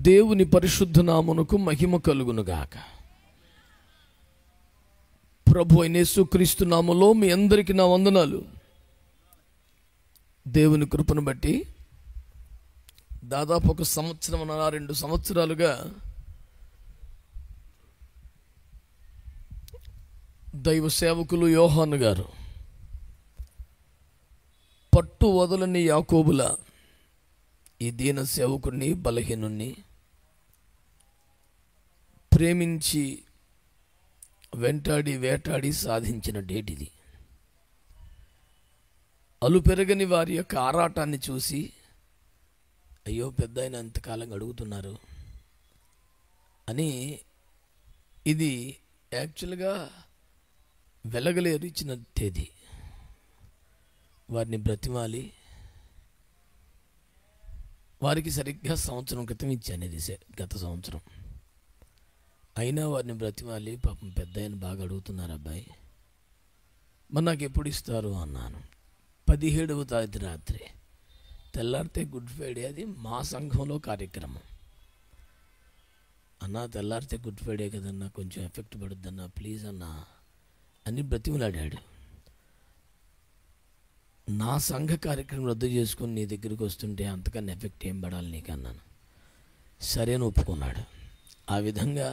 దేవుని పరిశుద్ధ నామమునకు మహిమ కలుగునుగాక. ప్రభు అయిన యేసుక్రీస్తు నామములో మీ అందరికీ నా వందనాలు. దేవుని కృపను బట్టి దాదాపు 1 సంవత్సరం 2 సంవత్సరాలుగా దైవ సేవకులు యోహాను గారు పట్టు వదలని యాకోబుల ఈ దీన సేవకుడిని, బలహీనుణ్ణి ప్రేమించి వెంటాడి వేటాడి సాధించిన డేట్ ఇది. అలుపెరగని వారి యొక్క ఆరాటాన్ని చూసి, అయ్యో పెద్ద ఆయన ఎంతకాలం అడుగుతున్నారు అని, ఇది యాక్చువల్గా వెలగలేరు ఇచ్చిన తేదీ. వారిని బ్రతిమాలి, వారికి సరిగ్గా సంవత్సరం క్రితం ఇచ్చాను ఇది, గత సంవత్సరం. అయినా వారిని బ్రతిమాలి, పాపం పెద్ద ఆయన బాగా అడుగుతున్నారు అబ్బాయి, మరి నాకు ఎప్పుడు ఇస్తారు అన్నాను. 17వ తారీఖు రాత్రి, తెల్లారితే గుడ్ ఫ్రైడే, అది మా సంఘంలో కార్యక్రమం. అన్నా తెల్లారితే గుడ్ ఫ్రైడే కదన్నా, కొంచెం ఎఫెక్ట్ పడుద్దన్నా ప్లీజ్ అన్నా అని బ్రతిమలాడాడు. నా సంఘ కార్యక్రమం రద్దు చేసుకుని నీ దగ్గరికి వస్తుంటే అంతకన్నా ఎఫెక్ట్ ఏం పడాలి నీకు అన్నాను. సరే అని ఒప్పుకున్నాడు. ఆ విధంగా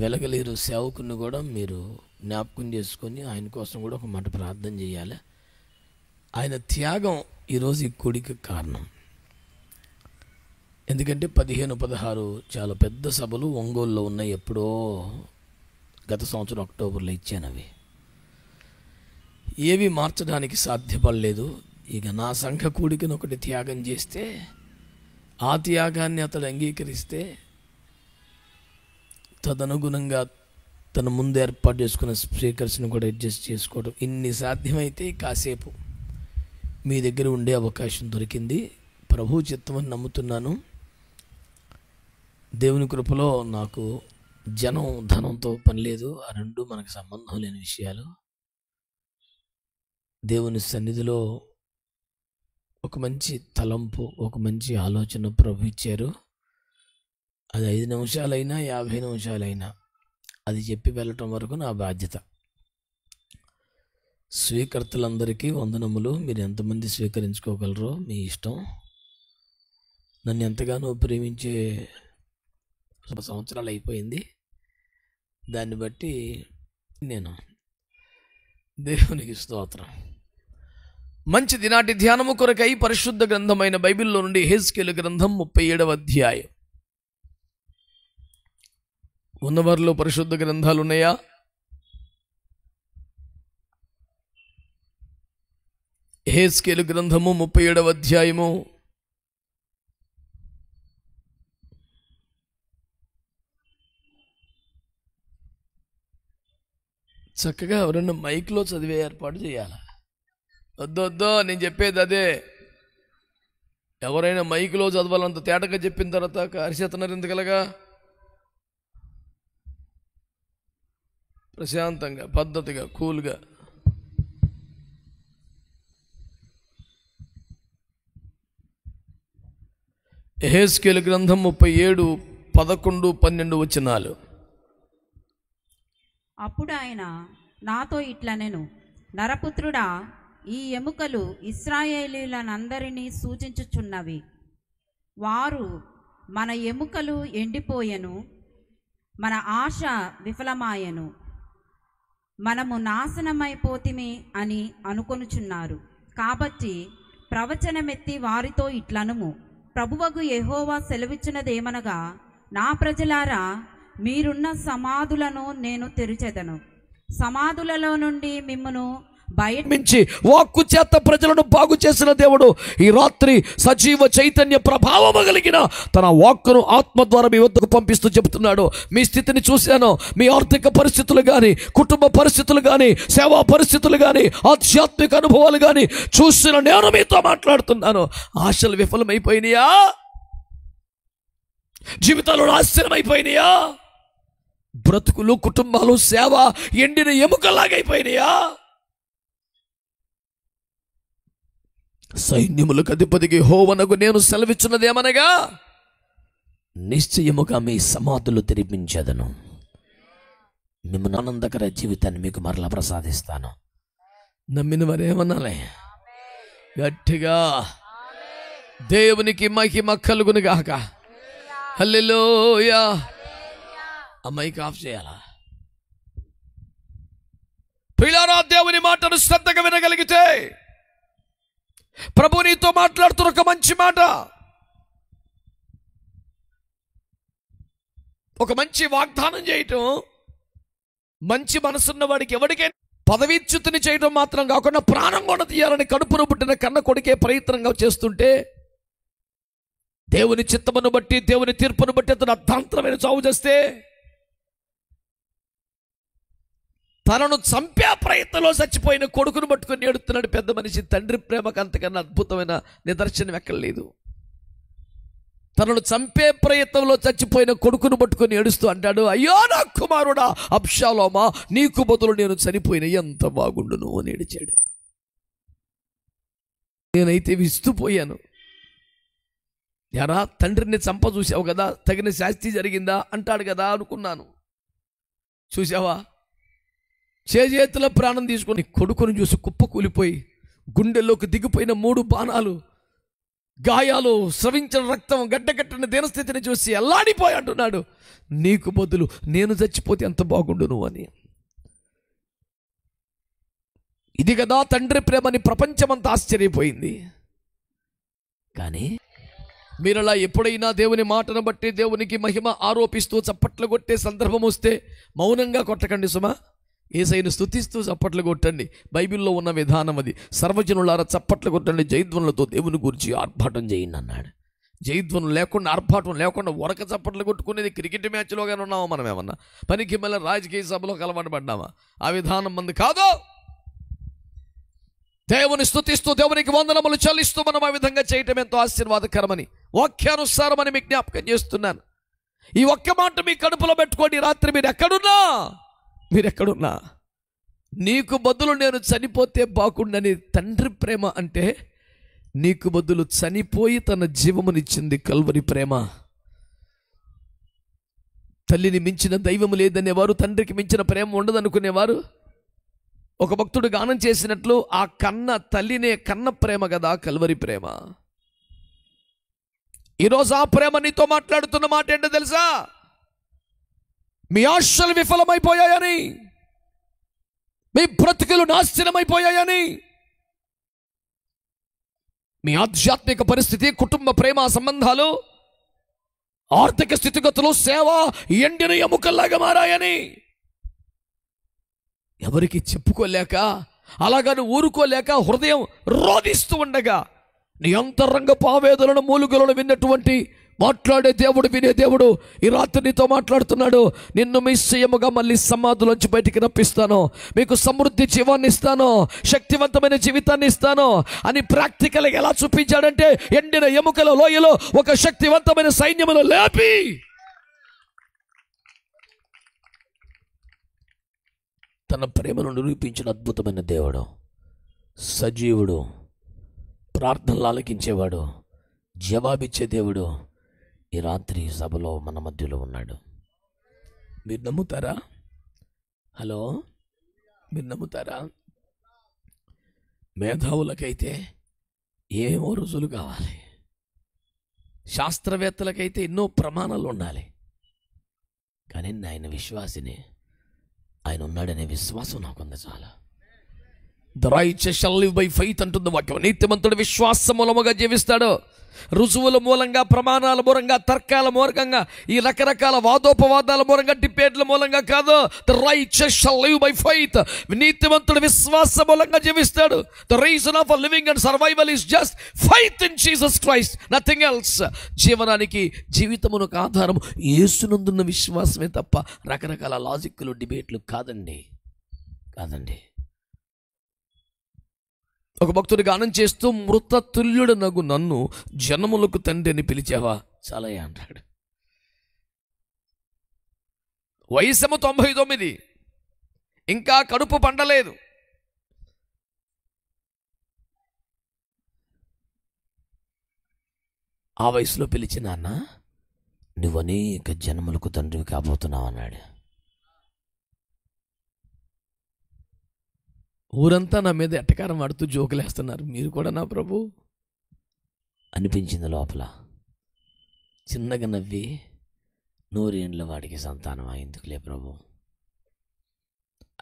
వెలగలేరు సేవకుని కూడా మీరు జ్ఞాపకం చేసుకొని ఆయన కోసం కూడా ఒక మాట ప్రార్థన చేయాలి. ఆయన త్యాగం ఈరోజు ఈ కొడికి కారణం. ఎందుకంటే 15, 16 చాలా పెద్ద సభలు ఒంగోలులో ఉన్నాయి. ఎప్పుడో గత సంవత్సరం అక్టోబర్లో ఇచ్చాను. అవి ఏవి మార్చడానికి సాధ్యపడలేదు. ఇక నా సంఘ కూడికను ఒకటి త్యాగం చేస్తే, ఆ త్యాగాన్ని అతడు అంగీకరిస్తే, తదనుగుణంగా తన ముందు ఏర్పాటు చేసుకున్న స్పీకర్స్ని కూడా అడ్జస్ట్ చేసుకోవడం, ఇన్ని సాధ్యమైతే కాసేపు మీ దగ్గర ఉండే అవకాశం దొరికింది. ప్రభు చిత్తమని నమ్ముతున్నాను. దేవుని కృపలో నాకు జనం ధనంతో పని లేదు, ఆ రెండు మనకు సంబంధం లేని విషయాలు. దేవుని సన్నిధిలో ఒక మంచి తలంపు, ఒక మంచి ఆలోచన ప్రభు ఇచ్చారు. అది 5 నిమిషాలైనా 50 నిమిషాలైనా అది చెప్పి వెళ్ళటం వరకు నా బాధ్యత. స్వీకర్తలందరికీ వందనములు. మీరు ఎంతమంది స్వీకరించుకోగలరో మీ ఇష్టం. నన్ను ఎంతగానో ప్రేమించే సంవత్సరాలు అయిపోయింది. దాన్ని బట్టి నేను దేవునికి స్తోత్రం. మంచి దినాటి ధ్యానము కొరకై పరిశుద్ధ గ్రంథమైన బైబిల్లో నుండి యెహెజ్కేలు గ్రంథం 37వ అధ్యాయం. ఉన్నవారిలో పరిశుద్ధ గ్రంథాలు ఉన్నాయా? యెహెజ్కేలు గ్రంథము 37వ అధ్యాయము. చక్కగా ఎవరన్నా మైక్లో చదివే ఏర్పాటు చేయాలి. వద్దో నేను చెప్పేది అదే. ఎవరైనా మైక్లో చదవాలంత తేటగా చెప్పిన తర్వాత అరిచేతన్నారు ఎందుకలగా? ప్రశాంతంగా, పద్ధతిగా, కూల్గా. యెహెజ్కేలు గ్రంథం 37, 11, 12 వచనాలు. అప్పుడు ఆయన నాతో ఇట్లనెను, నరపుత్రుడా, ఈ ఎముకలు ఇశ్రాయేలీయులనందరినీ సూచించుచున్నవి. వారు మన ఎముకలు ఎండిపోయెను, మన ఆశ విఫలమాయెను, మనము నాశనమైపోతిమి అని అనుకొనుచున్నారు. కాబట్టి ప్రవచనమెత్తి వారితో ఇట్లనుము, ప్రభువగు యెహోవా సెలవిచ్చినదేమనగా, నా ప్రజలారా, మీరున్న సమాధులను నేను తెరిచెదను, సమాధులలో నుండి మిమ్మును బయటించి వాక్కు చేత ప్రజలను బాగు చేసిన దేవుడు ఈ రాత్రి సజీవ చైతన్య ప్రభావము కలిగిన తన వాక్కును ఆత్మ ద్వారా మీ వద్దకు పంపిస్తూ చెబుతున్నాడు. మీ స్థితిని చూశాను. మీ ఆర్థిక పరిస్థితులు కానీ, కుటుంబ పరిస్థితులు కానీ, సేవా పరిస్థితులు కానీ, ఆధ్యాత్మిక అనుభవాలు కానీ చూసిన నేను మీతో మాట్లాడుతున్నాను. ఆశలు విఫలమైపోయినాయా? జీవితాలు నాశనమైపోయినాయా? బ్రతుకులు, కుటుంబాలు, సేవ ఎండిన ఎముకలాగైపోయినాయా? సైన్యములకు అధిపతికి యెహోవానగు నేను సెలవిచ్చున్నదేమనగా, నిశ్చయముగా మీ సమాధులు తెరిపించేదను, మిమ్మల్ని ఆనందకర జీవితాన్ని మీకు మరలా ప్రసాదిస్తాను. నమ్మిన వారేమనాలే గట్టిగా, దేవునికి మహిమ కలుగును గాక. హల్లెలూయా. ఆ మైక్ ఆఫ్ చేయాలా? ప్రియులారా, దేవుని మాటను శ్రద్ధగా వినగలిగితే ప్రభు నీతో మాట్లాడుతున్న ఒక మంచి మాట, ఒక మంచి వాగ్దానం చేయటం, మంచి మనసున్న వాడికి ఎవరికైనా పదవీచ్యుతిని చేయడం మాత్రం కాకుండా ప్రాణం కూడా తీయాలని కడుపును పుట్టిన కన్న కొడుకే ప్రయత్నంగా చేస్తుంటే, దేవుని చిత్తమును బట్టి దేవుని తీర్పును బట్టి అతను అర్థాంతరమైన చావు చేస్తే, తనను చంపే ప్రయత్నంలో చచ్చిపోయిన కొడుకును పట్టుకుని ఏడుతున్నాడు పెద్ద మనిషి. తండ్రి ప్రేమకు అంతకన్నా అద్భుతమైన నిదర్శనం ఎక్కడ లేదు. తనను చంపే ప్రయత్నంలో చచ్చిపోయిన కొడుకును పట్టుకొని ఏడుస్తూ అంటాడు, అయ్యో నా కుమారుడా అబ్షాలోమా, నీకు బదులు నేను చనిపోయిన ఎంత బాగుండును అని ఏడిచాడు. నేనైతే విస్తుపోయాను. యారా, తండ్రిని చంప చూసావు కదా, తగిన శాస్తి జరిగిందా అంటాడు కదా అనుకున్నాను. చూసావా, చేతుల ప్రాణం తీసుకొని కొడుకును చూసి కుప్ప కూలిపోయి గుండెల్లోకి దిగిపోయిన 3 బాణాలు, గాయాలు, స్రవించిన రక్తం, గడ్డగట్టిన దీనస్థితిని చూసి అల్లాడిపోయి అంటున్నాడు, నీకు బదులు నేను చచ్చిపోతే ఎంత బాగుండును అని. ఇది కదా తండ్రి ప్రేమని ప్రపంచమంతా ఆశ్చర్యపోయింది. కానీ మీరలా ఎప్పుడైనా దేవుని మాటను బట్టి దేవునికి మహిమ ఆరోపిస్తూ చప్పట్లు కొట్టే సందర్భం వస్తే మౌనంగా కొట్టకండి సుమా, యేసయ్యను స్తుతిస్తూ చప్పట్లు కొట్టండి. బైబిల్లో ఉన్న విధానం అది. సర్వజనులారా చప్పట్లు కొట్టండి, జయధ్వనులతో దేవుని గురించి ఆర్భాటం చేయండి అన్నాడు. జయధ్వనులు లేకుండా, ఆర్భాటం లేకుండా ఉరక చప్పట్లు కొట్టుకునేది క్రికెట్ మ్యాచ్లోగానే ఉన్నామా మనం? ఏమన్నా పనికి మళ్ళీ రాజకీయ సభలో అలవాటు పడ్డామా? ఆ విధానం మంది కాదు. దేవుని స్తుతిస్తూ దేవునికి వందనములు చెల్లిస్తూ మనం ఆ విధంగా చేయటం ఎంతో ఆశీర్వాదకరమని వాక్యానుసారమని మీకు జ్ఞాపకం చేస్తున్నాను. ఈ ఒక్క మాట మీ కడుపులో పెట్టుకోండి. రాత్రి మీరెక్కడున్నా నీకు బదులు నేను చనిపోతే బాగుండని తండ్రి ప్రేమ అంటే, నీకు బదులు చనిపోయి తన జీవమునిచ్చింది కల్వరి ప్రేమ. తల్లిని మించిన దైవము లేదనేవారు, తండ్రికి మించిన ప్రేమ ఉండదనుకునేవారు. ఒక భక్తుడు గానం చేసినట్లు, ఆ కన్న తల్లినే కన్న ప్రేమ కదా కల్వరి ప్రేమ. ఈరోజు ఆ ప్రేమ నీతో మాట్లాడుతున్న మాట ఏంటో తెలుసా? మీ ఆశలు విఫలమైపోయాయని, మీ బ్రతుకులు నాశనమైపోయాయని, మీ ఆధ్యాత్మిక పరిస్థితి, కుటుంబ ప్రేమ సంబంధాలు, ఆర్థిక స్థితిగతులు, సేవ ఎండిన ఎముకల్లాగా మారాయని ఎవరికి చెప్పుకోలేక, అలాగని ఊరుకోలేక హృదయం రోధిస్తూ ఉండగా, నీ అంతరంగపు ఆవేదనను, మూలుగులను విన్నటువంటి మాట్లాడే దేవుడు, వినే దేవుడు ఈ రాత్రి నీతో మాట్లాడుతున్నాడు. నిన్ను నిశ్చయముగా మళ్ళీ సమాధిలోంచి బయటికి రప్పిస్తాను, మీకు సమృద్ధి జీవాన్ని ఇస్తాను, శక్తివంతమైన జీవితాన్ని ఇస్తాను అని ప్రాక్టికల్గా ఎలా చూపించాడంటే, ఎండిన ఎముకల లోయలో ఒక శక్తివంతమైన సైన్యమును లేపి తన ప్రేమను నిరూపించిన అద్భుతమైన దేవుడు, సజీవుడు, ప్రార్థనలు ఆలకించేవాడు, జవాబిచ్చే దేవుడు ఈ రాత్రి సభలో మన మధ్యలో ఉన్నాడు. మీరు నమ్ముతారా? హలో, మీరు నమ్ముతారా? మేధావులకైతే ఏమో రుజువులు కావాలి, శాస్త్రవేత్తలకైతే ఎన్నో ప్రమాణాలు ఉండాలి. కానీ ఆయన విశ్వాసిని, ఆయన ఉన్నాడనే విశ్వాసం నాకుంది చాలా. The righteous shall live by faith అంటుంది వాక్యం. నీతిమంతుడు విశ్వాస మూలముగా జీవిస్తాడు. రుజువుల మూలంగా, ప్రమాణాల మూలంగా, తర్కాల మూలంగా, ఈ రకరకాల వాదోపవాదాల మూలంగా, డిబేట్ల మూలంగా కాదు. The righteous shall live by faith. నీతిమంతుడు విశ్వాస మూలంగా జీవిస్తాడు. The reason of a living and survival is just faith in Jesus Christ, nothing else. జీవనానికి, జీవితమునకు ఆధారం యేసునందున్న విశ్వాసమే తప్ప రకరకాల లాజిక్లు, డిబేట్లు కాదండి. ఒక భక్తుడు గానం చేస్తూ, మృత తుల్యుడు నగు నన్ను జనములకు తండ్రి అని పిలిచావా చాలయ్యా అంటాడు. వయస్సేమో 99, ఇంకా కడుపు పండలేదు. ఆ వయసులో పిలిచి, నాన్న నువ్వు అనేక జన్మలకు తండ్రివి కాబోతున్నావు అన్నాడు. ఊరంతా నా మీద ఎట్టకారం ఆడుతూ జోకులేస్తున్నారు, మీరు కూడా నా ప్రభు అనిపించింది లోపల. చిన్నగా నవ్వి, 100 ఏండ్ల వాడికి సంతానం ఎందుకులే ప్రభు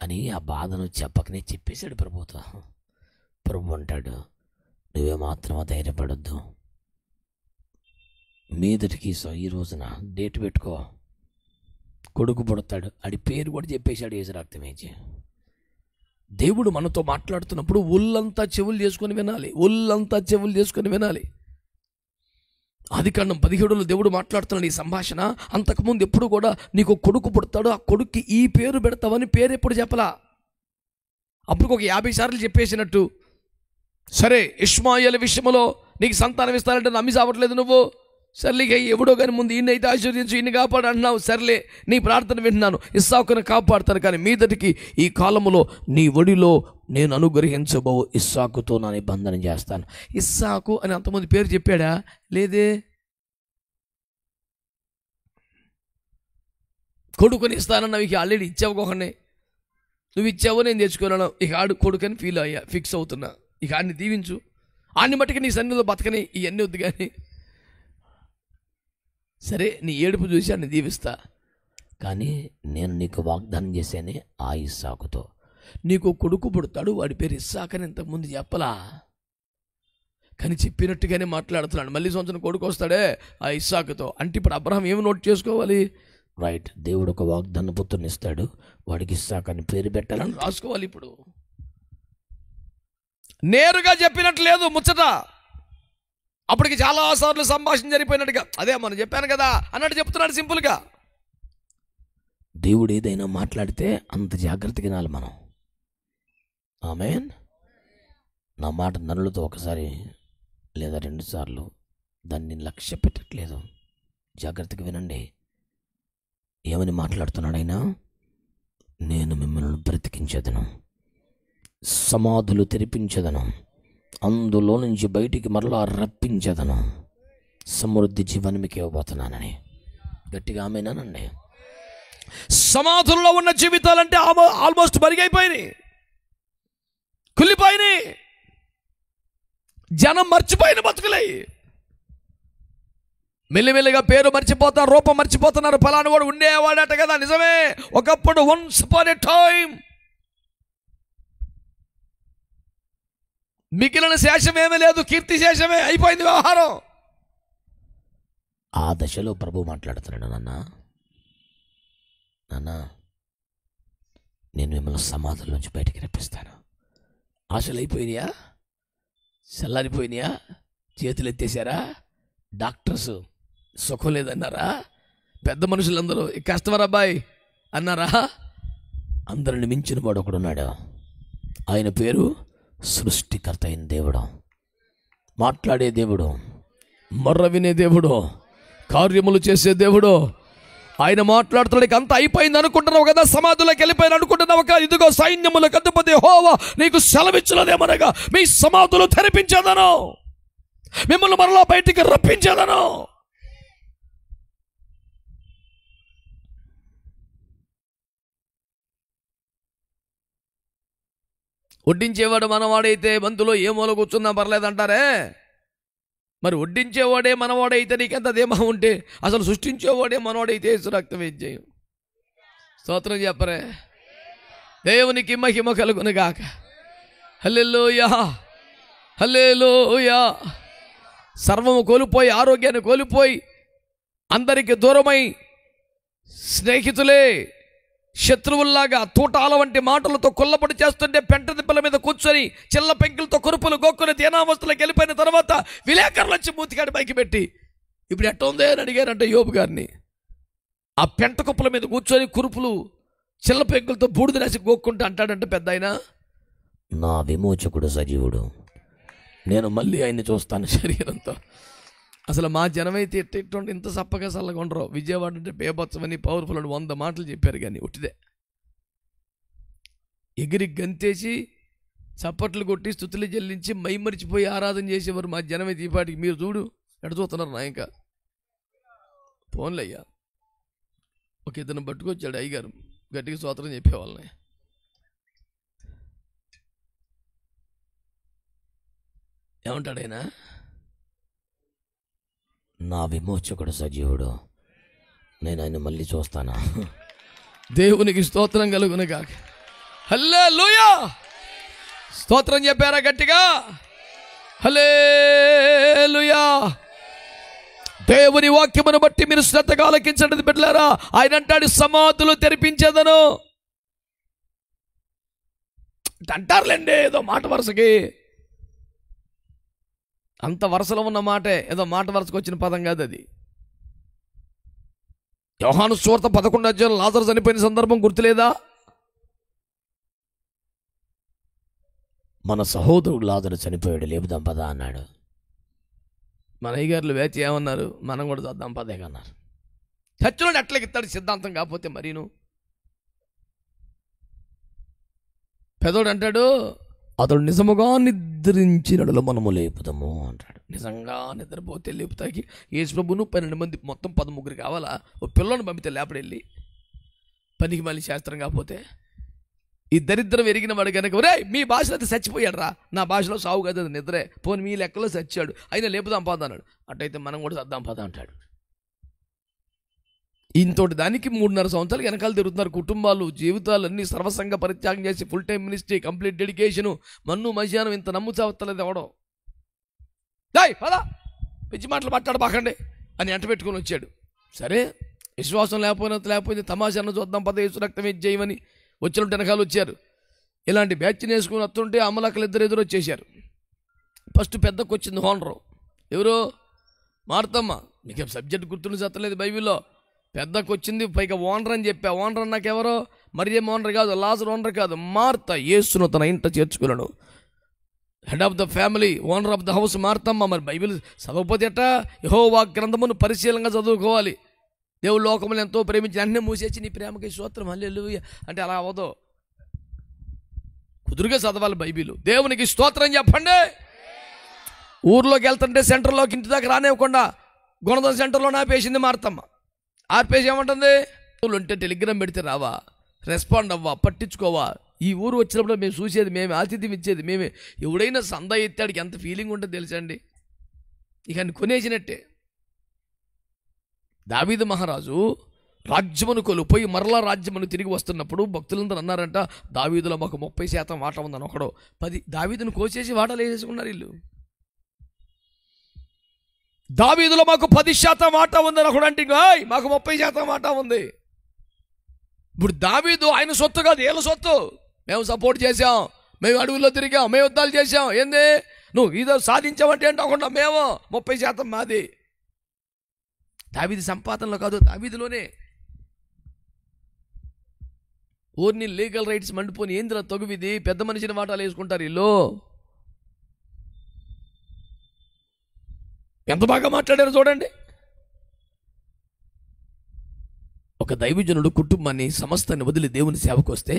అని ఆ బాధను చెప్పకనే చెప్పేశాడు ప్రభుతో. ప్రభు అంటాడు, నువ్వేమాత్రం ధైర్యపడొద్దు, మీదటికి ఈ రోజున డేట్ పెట్టుకో, కొడుకు పుడతాడు. ఆడి పేరు కూడా చెప్పేశాడు, ఏసు రక్తం వేసి. దేవుడు మనతో మాట్లాడుతున్నప్పుడు ఒళ్ళంతా చెవులు చేసుకొని వినాలి, ఒళ్ళంతా చెవులు చేసుకొని వినాలి. ఆదికాండం 17లో దేవుడు మాట్లాడుతున్నాడు ఈ సంభాషణ. అంతకుముందు ఎప్పుడు కూడా నీకు కొడుకు పుడతాడు, ఆ కొడుక్కి ఈ పేరు పెడతావని పేరు ఎప్పుడు చెప్పలా. అప్పుడు ఒక 50 సార్లు చెప్పేసినట్టు, సరే ఇష్మాయేలు విషయంలో నీకు సంతానం ఇస్తానంటే నమ్మి సావట్లేదు నువ్వు, సర్లే ఎవడో కానీ ముందు ఈయనైతే ఆశీర్వదించు, ఈయన కాపాడు అంటున్నావు, సర్లే నీ ప్రార్థన వింటున్నాను, ఇస్సాకును కాపాడుతాను, కానీ మీదటికి ఈ కాలంలో నీ ఒడిలో నేను అనుగ్రహించబో ఇస్సాకుతో నా నిబంధన చేస్తాను. ఇస్సాకు అని అంతమంది పేరు చెప్పాడా? లేదే. కొడుకుని ఇస్తానన్నావు, ఇక ఆల్రెడీ ఇచ్చావు ఒకనే, నువ్వు ఇచ్చావో నేను తెచ్చుకున్నాను, ఇక ఆడు కొడుకని ఫీల్ అయ్యా, ఫిక్స్ అవుతున్నా, ఇక ఆడిని దీవించు, ఆడిని మట్టుకు నీ సన్నిధిలో బతకని, ఇవన్నీ వద్దు కానీ సరే నీ ఏడుపు చూసి అన్ని దీవిస్తా, కానీ నేను నీకు వాగ్దానం చేశానే ఆ ఇస్సాకుతో నీకు కొడుకు పుడతాడు, వాడి పేరు ఇస్సాకని ఇంతకుముందు చెప్పలా, కానీ చెప్పినట్టుగానే మాట్లాడుతున్నాడు. మళ్ళీ సంవత్సరం కొడుకు వస్తాడే ఆ ఇస్సాకుతో అంటే ఇప్పుడు అబ్రహాం ఏమి నోట్ చేసుకోవాలి? రైట్, దేవుడు ఒక వాగ్దాన పుత్రుని ఇస్తాడు, వాడికి ఇస్సాకు అని పేరు పెట్టాలని రాసుకోవాలి. ఇప్పుడు నేరుగా చెప్పినట్టు లేదు ముచ్చట, అప్పటికి చాలాసార్లు సంభాషణ జరిగిపోయినట్టుగా, అదే మనం చెప్పాను కదా అన్నట్టు చెప్తున్నాడు సింపుల్గా. దేవుడు ఏదైనా మాట్లాడితే అంత జాగ్రత్తగా వినాలి మనం. ఆమేన్. నా మాట నరులతో ఒకసారి లేదా 2 సార్లు దాన్ని లక్ష్య పెట్టట్లేదు, జాగ్రత్తగా వినండి. ఏమని మాట్లాడుతున్నాడు ఆయన? నేను మిమ్మల్ని బ్రతికించేదను, సమాధులు తెరిపించేదను, అందులో నుంచి బయటికి మరలా రప్పించేదను, సమృద్ధి జీవనం మీకు ఇవ్వబోతున్నానని. గట్టిగా ఆమేనండి. సమాధుల్లో ఉన్న జీవితాలంటే ఆల్మోస్ట్ మరిగైపోయినాయి, కుళ్ళిపోయినాయి, జనం మర్చిపోయిన బతుకులై, మెల్లిమెల్లిగా పేరు మర్చిపోతారు, రూపం మర్చిపోతున్నారు. ఫలానా వాడు ఉండేవాడట కదా, నిజమే, ఒకప్పుడు వన్స్ అపాన్ ఎ టైం మిగిలిన శేషం ఏమీ లేదు, కీర్తి శేషమే, అయిపోయింది వ్యవహారం. ఆ దశలో ప్రభు మాట్లాడుతున్నాడు, నాన్న నేను మిమ్మల్ని సమాధుల నుంచి బయటికి రప్పిస్తాను. ఆశలు అయిపోయినాయా? చల్లారిపోయినాయా? చేతులు ఎత్తేసారా? డాక్టర్స్ సుఖం లేదన్నారా? పెద్ద మనుషులందరూ కష్టమరా అబ్బాయి అన్నారా? అందరిని మించిన వాడు ఒకడున్నాడు, ఆయన పేరు సృష్టికర్త అయిన దేవుడు, మాట్లాడే దేవుడు, మర్ర వినే దేవుడు, కార్యములు చేసే దేవుడు. ఆయన మాట్లాడుతున్నాడు. అంత అయిపోయింది అనుకుంటున్నావు కదా, సమాధులకు వెళ్ళిపోయిన అనుకుంటున్నావు కదా, ఇదిగో సైన్యములకు అధిపతి యెహోవా నీకు సెలవిచ్చినదేమనగా మీ సమాధులు తెరిపించేదను, మిమ్మల్ని మరలా బయటికి రప్పించేదను. వడ్డించేవాడు మనవాడైతే బంతులో ఏ మూల కూర్చున్నా పర్లేదంటారే, మరి వడ్డించేవాడే మనవాడైతే నీకెంత ధీమా ఉంటే, అసలు సృష్టించేవాడే మనవాడైతే యేసు రక్తం వేయించేయం. స్తోత్రం చెప్పరే. దేవునికి మహిమ కలుగును గాక. హల్లెలూయా, హల్లెలూయా. సర్వము కోల్పోయి, ఆరోగ్యాన్ని కోల్పోయి, అందరికి దూరమై, స్నేహితులే శత్రువుల్లాగా తూటాల వంటి మాటలతో కొల్లబడి చేస్తుంటే పెంట దిబ్బల మీద కూర్చొని చిల్ల పెంకులతో కురుపులు గోక్కుని ధ్యానావస్థలకు వెళ్ళిపోయిన తర్వాత విలేకరులు వచ్చి మూతికాడి పైకి పెట్టి ఇప్పుడు ఎట్ట ఉందే అని అడిగారంటే యోబు గారిని. ఆ పెంట కుప్పల మీద కూర్చొని కురుపులు చిల్ల పెంకులతో బూడిద రాసి గోక్కుంటూ అంటాడంటే పెద్ద ఆయన, నా విమోచకుడు సజీవుడు, నేను మళ్ళీ ఆయన్ని చూస్తాను శరీరంతో. అసలు మా జనమైతే ఎట్టువంటి ఇంత సప్పగా చల్లగా ఉండరు. విజయవాడ అంటే బేబత్సమని పవర్ఫుల్ అని 100 మాటలు చెప్పారు, కానీ ఉట్టిదే ఎగిరి గంతేసి చప్పట్లు కొట్టి స్తుతులు చెల్లించి మైమరిచిపోయి ఆరాధన చేసేవారు మా జనమైతే. ఈ పాటికి మీరు చూడు ఎడ చూస్తున్నారు నా ఇంకా ఫోన్లు అయ్యా. ఒక ఇతను పట్టుకొచ్చాడు అయ్యగారు, గట్టిగా స్తోత్రం చెప్పేవాళ్ళని. ఏమంటాడైనా? నా విమోచకుడు సజీవుడు, నేను ఆయన మళ్ళీ చూస్తానా. దేవునికి స్తోత్రం కలుగును గాక. హల్లెలూయా. స్తోత్రం చెప్పారా గట్టిగా? హల్లెలూయా. దేవుని వాక్యమును బట్టి మీరు శ్రద్ధగా ఆలకించండి బిడ్డలారా. ఆయన అంటాడు సమాధులు తెరిపించేదను అంటారులేండి, ఏదో మాట వరుసకి. అంత వరుసలో ఉన్న మాటే, ఏదో మాట వరుసకు వచ్చిన పదం కాదు అది. యోహాను సువార్త 11వ అధ్యాయంలో లాజరు చనిపోయిన సందర్భం గుర్తులేదా? మన సహోదరుడు లాజరు చనిపోయాడు, లేపుదాం పదా అన్నాడు. మన అయ్యగారులు వేచి ఏమన్నారు? మనం కూడా చూద్దాం పదే అన్నారు. చర్చలో ఎట్లకిస్తాడు సిద్ధాంతం కాకపోతే మరీను. పెదోడు అంటాడు అతడు నిజముగా నిద్రించినడులో మనము లేపుదాము అంటాడు. నిజంగా నిద్రపోతే లేపుతాకి యేసు ప్రభును 12 మంది మొత్తం 13 కావాలా? ఓ పిల్లని పంపితే లేపడెళ్ళి పనికి మళ్ళీ శాస్త్రం కాకపోతే. ఈ దరిద్రం ఎరిగిన వాడు కనుక రే మీ భాషలో అయితే చచ్చిపోయాడు రా, నా భాషలో సావు కదా అది నిద్రే, పోని మీ లెక్కలో చచ్చాడు, అయినా లేపుదాం పద అన్నాడు. అట్టయితే మనం కూడా చద్దాం పద అంటాడు. ఇంతటి దానికి 3.5 సంవత్సరాలు వెనకాల తిరుగుతున్నారు కుటుంబాలు, జీవితాలన్నీ సర్వసంగ పరిత్యాగం చేసి full time ministry, complete dedication, మన్ను మధ్యాహ్నం ఇంత నమ్ము చావత్తలేదు ఎవడో. పదా పిచ్చి మాటలు మాట్లాడబాకండి అని ఎంట పెట్టుకొని వచ్చాడు. సరే విశ్వాసం లేకపోతే తమాషాను చూద్దాం పద, యేసు రక్తం చేయమని వచ్చినట్టు వెనకాల వచ్చారు. ఇలాంటి బ్యాచ్ని వేసుకుని వస్తుంటే అమ్మలక్కలు ఎదురు వచ్చేసారు. ఫస్ట్ పెద్దకు వచ్చింది ఓనరు. ఎవరు? మార్తమ్మ. మీకేం సబ్జెక్ట్ గుర్తులు చత్తలేదు బైబిల్లో. పెద్దకు వచ్చింది, పైగా ఓనర్ అని చెప్పా. ఓనర్ నాకెవరో మరియం ఓనర్ కాదు, లాజరు ఓనర్ కాదు, మార్త. యేసును తన ఇంట చేర్చుకున్నాడు. Head of the family, owner of the house Marthamma. మరి బైబిల్ చదవకపోతే ఎట్టా? యెహోవా గ్రంథమును పరిశీలనగా చదువుకోవాలి. దేవుడు లోకములు ఎంతో ప్రేమించి అన్నీ మూసేసి నీ ప్రేమకి స్తోత్రం హల్లెలూయా అంటే అలా అవ్వదు. కుదురుగా చదవాలి బైబిల్. దేవునికి స్తోత్రం చెప్పండి. ఊర్లోకి వెళ్తుంటే సెంటర్లోకి ఇంటి దాకా రానివ్వకుండా గుణదం సెంటర్లో నాపేసింది మార్తమ్మ. ఆర్పేసి ఏమంటుంది? ఉంటే టెలిగ్రామ్ పెడితే రావా, రెస్పాండ్ అవ్వా, పట్టించుకోవా. ఈ ఊరు వచ్చినప్పుడు మేము చూసేది మేమే, ఆతిథ్యం ఇచ్చేది మేమే. ఎవడైనా సందా ఎత్తాడికి ఎంత ఫీలింగ్ ఉంటుంది తెలుసా అండి? ఇక కొనేసినట్టే. దావీదు మహారాజు రాజ్యమును కోల్పోయి మరలా రాజ్యమును తిరిగి వస్తున్నప్పుడు భక్తులందరూ అన్నారంట, దావీదులో మాకు 30% వాటా ఉందని. ఒకడు 10 దావీదును కోసేసి వాటాలు వేసేసుకున్నారు వీళ్ళు. దావీదులో మాకు 10% వాటా ఉందని ఒకడు అంటే మాకు 30% వాటా ఉంది. ఇప్పుడు దావీదు ఆయన సొత్తు కాదు, వీళ్ళ సొత్తు. మేము సపోర్ట్ చేసాం, మేము అడవుల్లో తిరిగాం, మేము యుద్ధాలు చేసాం. ఏంది నువ్వు ఇదో సాధించావంటే ఏంటకుండా మేము 30% మాది. దావీదు సంపాదనలో కాదు, దావీదులోనే. ఊరిని లీగల్ రైట్స్ మండిపోని ఏంద్ర తొగువిది, పెద్ద మనిషిని వాటాలు వేసుకుంటారు వీళ్ళు. ఎంత బాగా మాట్లాడారు చూడండి. ఒక దైవజనుడు కుటుంబాన్ని సమస్తాన్ని వదిలి దేవుని సేవకు వస్తే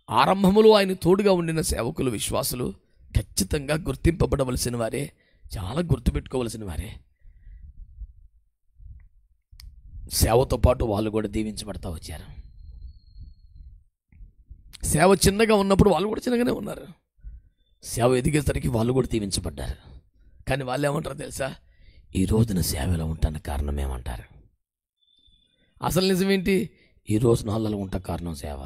ఆరంభములో ఆయన తోడుగా ఉండిన సేవకులు, విశ్వాసులు ఖచ్చితంగా గుర్తింపబడవలసిన వారే, చాలా గుర్తుపెట్టుకోవలసిన వారే. సేవతో పాటు వాళ్ళు కూడా దీవించబడతా వచ్చారు. సేవ చిన్నగా ఉన్నప్పుడు వాళ్ళు కూడా చిన్నగానే ఉన్నారు. సేవ ఎదిగేసరికి వాళ్ళు కూడా దీవించబడ్డారు. కానీ వాళ్ళు ఏమంటారు తెలుసా? ఈ రోజున సేవలో ఉంటాను కారణం ఏమంటారు? అసలు నిజమేంటి? ఈ రోజు నాళ్ళలో ఉంటా కారణం సేవ.